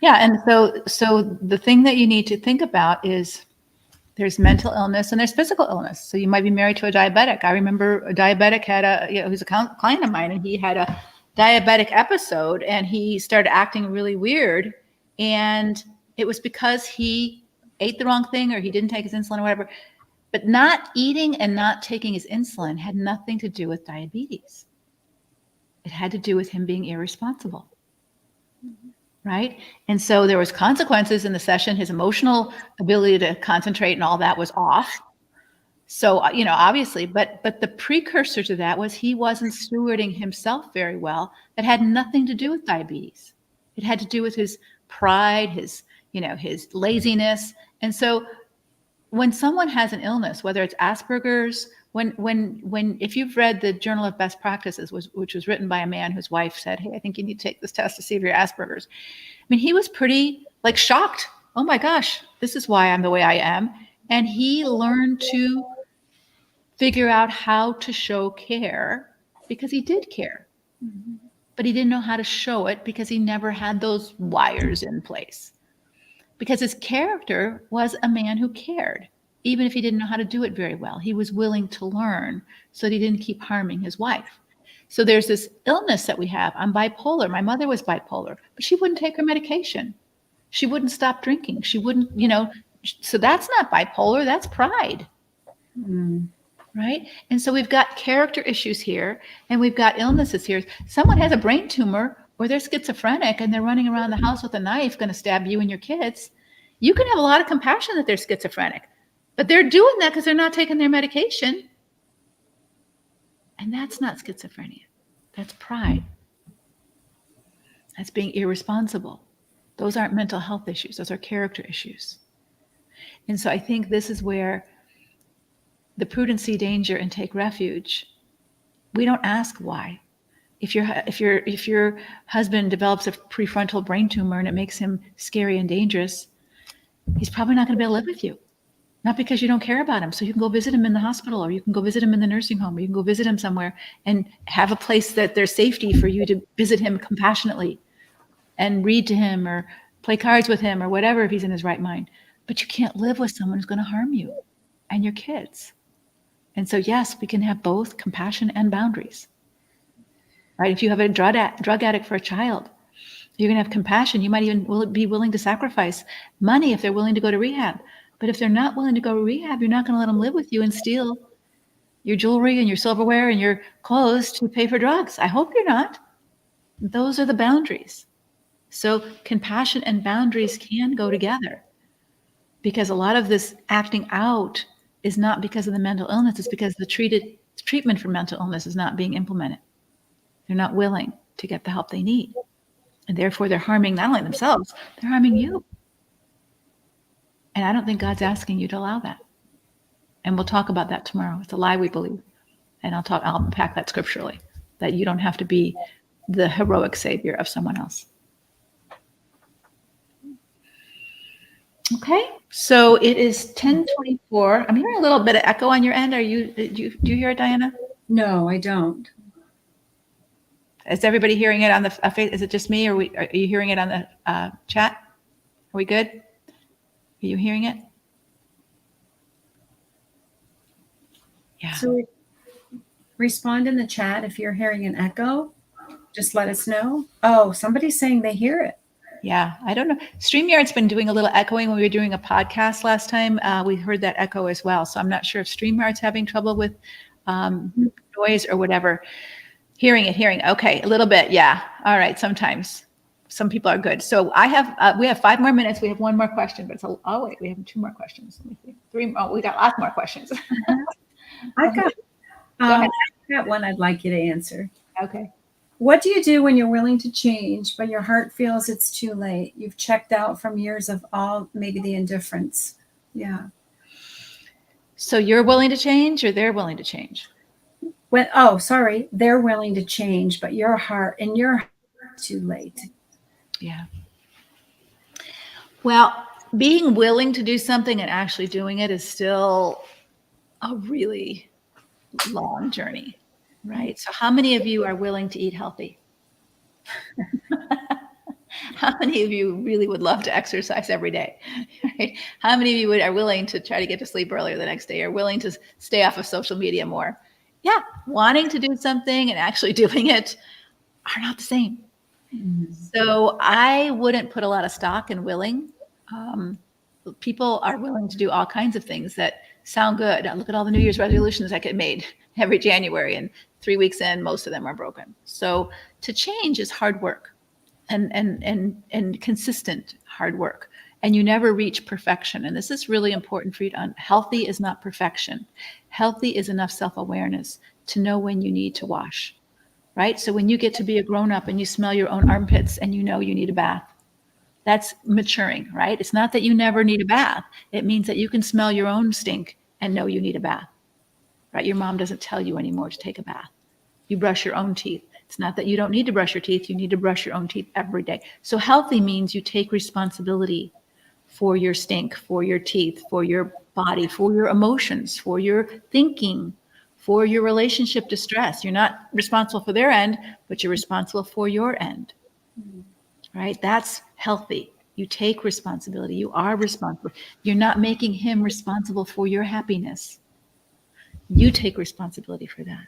B: Yeah. And so the thing that you need to think about is there's mental illness and there's physical illness. So you might be married to a diabetic. I remember a diabetic who's a client of mine, and he had a diabetic episode and he started acting really weird. And it was because he ate the wrong thing or he didn't take his insulin or whatever. But not eating and not taking his insulin had nothing to do with diabetes. It had to do with him being irresponsible. Right. And so there was consequences in the session. His emotional ability to concentrate and all that was off. So, obviously, but the precursor to that was he wasn't stewarding himself very well. That had nothing to do with diabetes. It had to do with his pride, his laziness. And so when someone has an illness, whether it's Asperger's, if you've read the Journal of Best Practices, which was written by a man whose wife said, "Hey, I think you need to take this test to see if you're Asperger's." I mean, he was pretty shocked. Oh my gosh, this is why I'm the way I am. And he learned to figure out how to show care because he did care, but he didn't know how to show it because he never had those wires in place. Because his character was a man who cared. Even if he didn't know how to do it very well, he was willing to learn so that he didn't keep harming his wife. So there's this illness that we have. I'm bipolar. My mother was bipolar, but she wouldn't take her medication. She wouldn't stop drinking. She wouldn't, so that's not bipolar. That's pride. Right? And so we've got character issues here and we've got illnesses here. Someone has a brain tumor or they're schizophrenic and they're running around the house with a knife going to stab you and your kids. You can have a lot of compassion that they're schizophrenic. But they're doing that because they're not taking their medication. And that's not schizophrenia. That's pride. That's being irresponsible. Those aren't mental health issues. Those are character issues. And so I think this is where the prudence, see danger, and take refuge. We don't ask why. If your husband develops a prefrontal brain tumor and it makes him scary and dangerous, he's probably not going to be able to live with you. Not because you don't care about him. So you can go visit him in the hospital or you can go visit him in the nursing home or you can go visit him somewhere and have a place that there's safety for you to visit him compassionately and read to him or play cards with him or whatever if he's in his right mind. But you can't live with someone who's going to harm you and your kids. And so, yes, we can have both compassion and boundaries. Right? If you have a drug addict for a child, you're going to have compassion. You might even be willing to sacrifice money if they're willing to go to rehab. But if they're not willing to go to rehab, you're not going to let them live with you and steal your jewelry and your silverware and your clothes to pay for drugs. I hope you're not. Those are the boundaries. So compassion and boundaries can go together because a lot of this acting out is not because of the mental illness. It's because the treatment for mental illness is not being implemented. They're not willing to get the help they need. And therefore, they're harming not only themselves, they're harming you. And I don't think God's asking you to allow that. And we'll talk about that tomorrow. It's a lie we believe. And I'll unpack that scripturally, that you don't have to be the heroic savior of someone else. Okay, so it is 10:24. I'm hearing a little bit of echo on your end. Do you hear it, Diana?
A: No, I don't.
B: Is everybody hearing it on the face? Is it just me, or are you hearing it on the chat? Are we good? Are you hearing it? Yeah.
A: So respond in the chat if you're hearing an echo. Just let us know. Oh, somebody's saying they hear it.
B: Yeah, I don't know. StreamYard's been doing a little echoing when we were doing a podcast last time. We heard that echo as well. So I'm not sure if StreamYard's having trouble with noise or whatever. Hearing it. Okay, a little bit. Yeah. All right. Sometimes some people are good. So we have 5 more minutes. We have one more question, but wait, we have 2 more questions. Let me see. 3 more. We got lots more questions.
A: I've got,
B: Go ahead.
A: I've got one I'd like you to answer.
B: Okay.
A: What do you do when you're willing to change, but your heart feels it's too late? You've checked out from years of maybe the indifference. Yeah.
B: So you're willing to change, or they're willing to change?
A: They're willing to change, but your heart too late.
B: Yeah. Well, being willing to do something and actually doing it is still a really long journey, right? So how many of you are willing to eat healthy? How many of you really would love to exercise every day? Right? How many of you are willing to try to get to sleep earlier the next day, or willing to stay off of social media more? Yeah, wanting to do something and actually doing it are not the same. Mm-hmm. So I wouldn't put a lot of stock in willing. People are willing to do all kinds of things that sound good. Look at all the New Year's resolutions that get made every January, and 3 weeks in, most of them are broken. So to change is hard work. And consistent hard work, and you never reach perfection. And this is really important for you to healthy is not perfection. Healthy is enough self-awareness to know when you need to wash, right? So when you get to be a grown-up and you smell your own armpits and you know you need a bath, that's maturing, right? It's not that you never need a bath. It means that you can smell your own stink and know you need a bath, right? Your mom doesn't tell you anymore to take a bath. You brush your own teeth. It's not that you don't need to brush your teeth. You need to brush your own teeth every day. So healthy means you take responsibility for your stink, for your teeth, for your body, for your emotions, for your thinking, for your relationship distress. You're not responsible for their end, but you're responsible for your end, right? That's healthy. You take responsibility. You are responsible. You're not making him responsible for your happiness. You take responsibility for that.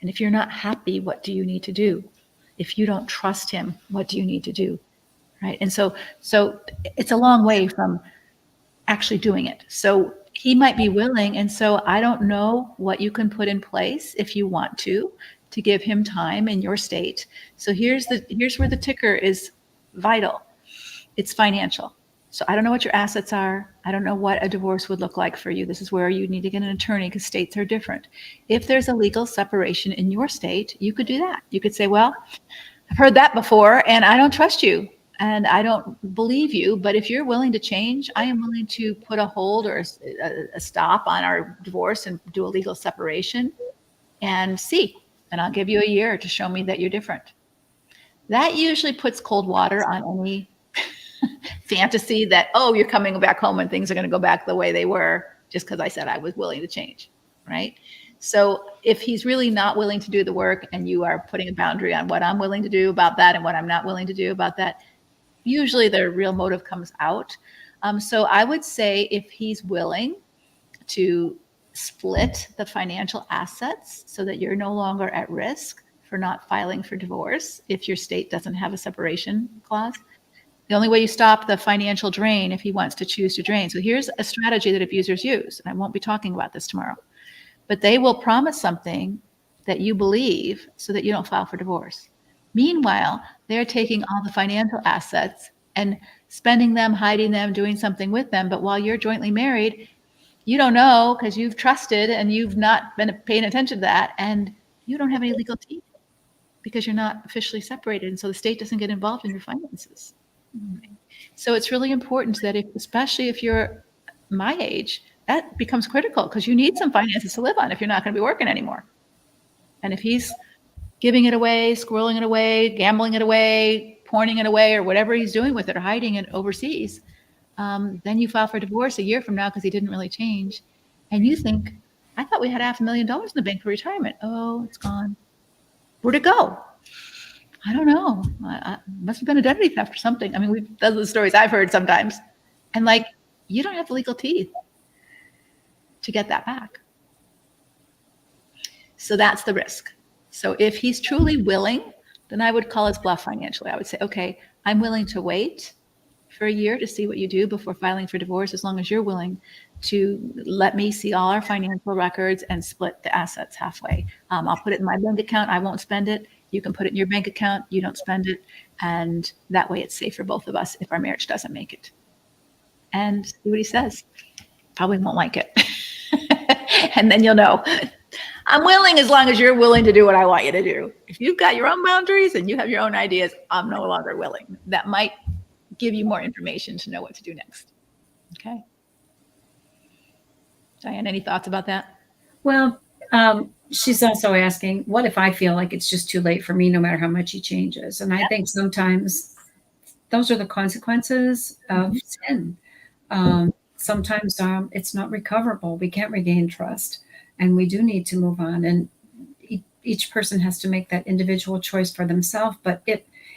B: And if you're not happy, what do you need to do? If you don't trust him, what do you need to do? Right? And so it's a long way from actually doing it. So he might be willing. And so I don't know what you can put in place if you want to give him time in your state. So here's where the ticker is vital. It's financial. So I don't know what your assets are. I don't know what a divorce would look like for you. This is where you need to get an attorney because states are different. If there's a legal separation in your state, you could do that. You could say, well, I've heard that before and I don't trust you and I don't believe you. But if you're willing to change, I am willing to put a hold or a stop on our divorce and do a legal separation and see. And I'll give you a year to show me that you're different. That usually puts cold water on any fantasy that, oh, you're coming back home and things are going to go back the way they were just because I said I was willing to change, right? So if he's really not willing to do the work and you are putting a boundary on what I'm willing to do about that and what I'm not willing to do about that, usually the real motive comes out. So I would say if he's willing to split the financial assets so that you're no longer at risk for not filing for divorce if your state doesn't have a separation clause. The only way you stop the financial drain if he wants to choose to drain. So here's a strategy that abusers use, and I won't be talking about this tomorrow, but they will promise something that you believe so that you don't file for divorce. Meanwhile, they're taking all the financial assets and spending them, hiding them, doing something with them. But while you're jointly married, you don't know because you've trusted and you've not been paying attention to that, and you don't have any legal teeth because you're not officially separated. And so the state doesn't get involved in your finances. So it's really important that especially if you're my age, that becomes critical because you need some finances to live on if you're not going to be working anymore. And if he's giving it away, squirreling it away, gambling it away, porning it away, or whatever he's doing with it or hiding it overseas, Then you file for divorce a year from now because he didn't really change. And you think, I thought we had $500,000 in the bank for retirement. Oh, it's gone. Where'd it go? I don't know. I must have been identity theft or something. I mean, those are the stories I've heard sometimes. And like, you don't have the legal teeth to get that back. So that's the risk. So if he's truly willing, then I would call his bluff financially. I would say, okay, I'm willing to wait for a year to see what you do before filing for divorce, as long as you're willing to let me see all our financial records and split the assets halfway. I'll put it in my bank account. I won't spend it. You can put it in your bank account. You don't spend it. And that way it's safe for both of us if our marriage doesn't make it. And see what he says. Probably won't like it. And then you'll know. I'm willing as long as you're willing to do what I want you to do. If you've got your own boundaries and you have your own ideas, I'm no longer willing. That might give you more information to know what to do next. Okay. Diane, any thoughts about that?
A: Well, she's also asking, what if I feel like it's just too late for me, no matter how much he changes? And I think sometimes those are the consequences of sin. Sometimes it's not recoverable. We can't regain trust, and we do need to move on. And each person has to make that individual choice for themselves. But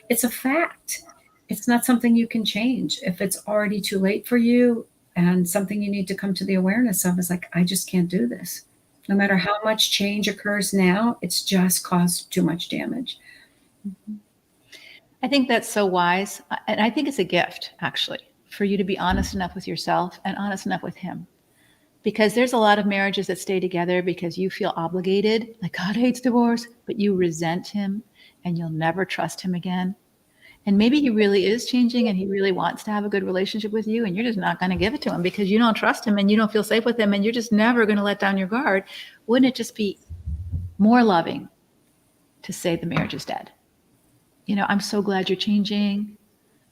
A: it's a fact. It's not something you can change. If it's already too late for you, and something you need to come to the awareness of is like, I just can't do this. No matter how much change occurs now, it's just caused too much damage.
B: I think that's so wise. And I think it's a gift, actually, for you to be honest enough with yourself and honest enough with him. Because there's a lot of marriages that stay together because you feel obligated, like God hates divorce, but you resent him and you'll never trust him again. And maybe he really is changing and he really wants to have a good relationship with you, and you're just not going to give it to him because you don't trust him and you don't feel safe with him and you're just never going to let down your guard. Wouldn't it just be more loving to say the marriage is dead? You know, I'm so glad you're changing.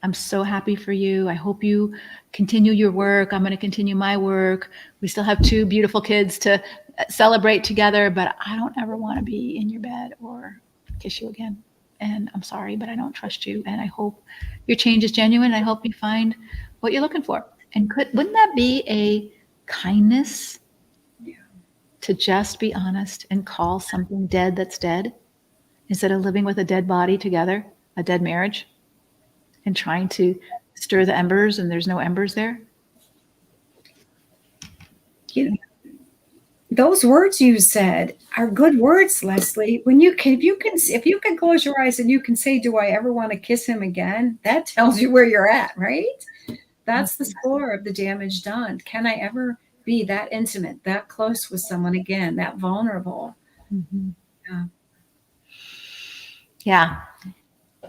B: I'm so happy for you. I hope you continue your work. I'm going to continue my work. We still have 2 beautiful kids to celebrate together, but I don't ever want to be in your bed or kiss you again. And I'm sorry, but I don't trust you. And I hope your change is genuine. I hope you find what you're looking for. And wouldn't that be a kindness to just be honest and call something dead that's dead, instead of living with a dead body together, a dead marriage, and trying to stir the embers and there's no embers there?
A: Those words you said are good words, Leslie. If you can close your eyes and you can say, do I ever want to kiss him again? That tells you where you're at, right? That's the score of the damage done. Can I ever be that intimate, that close with someone again, that vulnerable?
B: Mm-hmm.
A: Yeah.
B: Yeah.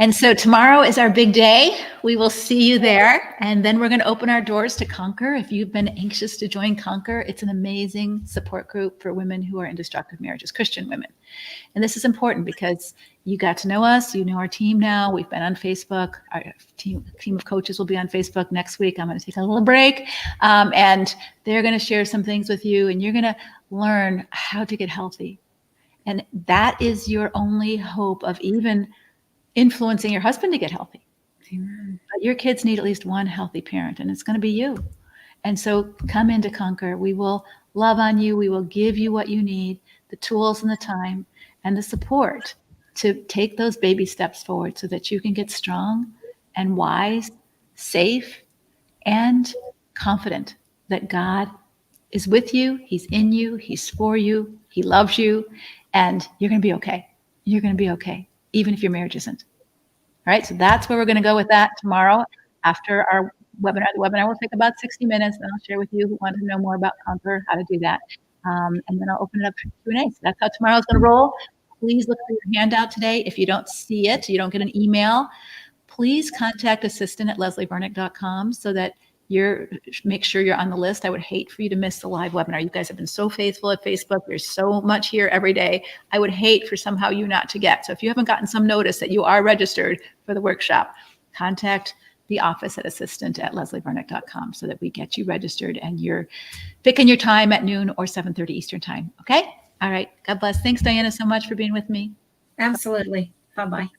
B: And so tomorrow is our big day. We will see you there. And then we're going to open our doors to Conquer. If you've been anxious to join Conquer, it's an amazing support group for women who are in destructive marriages, Christian women. And this is important because you got to know us. You know our team now. We've been on Facebook. Our team of coaches will be on Facebook next week. I'm going to take a little break. And they're going to share some things with you. And you're going to learn how to get healthy. And that is your only hope of even influencing your husband to get healthy.
A: Amen.
B: But your kids need at least one healthy parent, and it's going to be you. And so come into Conquer. We will love on you. We will give you what you need, the tools and the time and the support to take those baby steps forward so that you can get strong and wise, safe, and confident that God is with you. He's in you. He's for you. He loves you. And you're going to be okay. You're going to be okay, even if your marriage isn't. All right, so that's where we're going to go with that tomorrow after our webinar. The webinar will take about 60 minutes, and I'll share with you who want to know more about Conquer, how to do that. And then I'll open it up for Q&A. So that's how tomorrow's going to roll. Please look for your handout today. If you don't see it, you don't get an email, please contact assistant@leslievarnick.com so that make sure you're on the list. I would hate for you to miss the live webinar. You guys have been so faithful at Facebook. There's so much here every day. I would hate for somehow you not to get. So if you haven't gotten some notice that you are registered for the workshop, contact the office at assistant@leslievarnick.com so that we get you registered and you're picking your time at noon or 7:30 Eastern time. Okay? All right. God bless. Thanks, Diana, so much for being with me.
A: Absolutely. Bye-bye.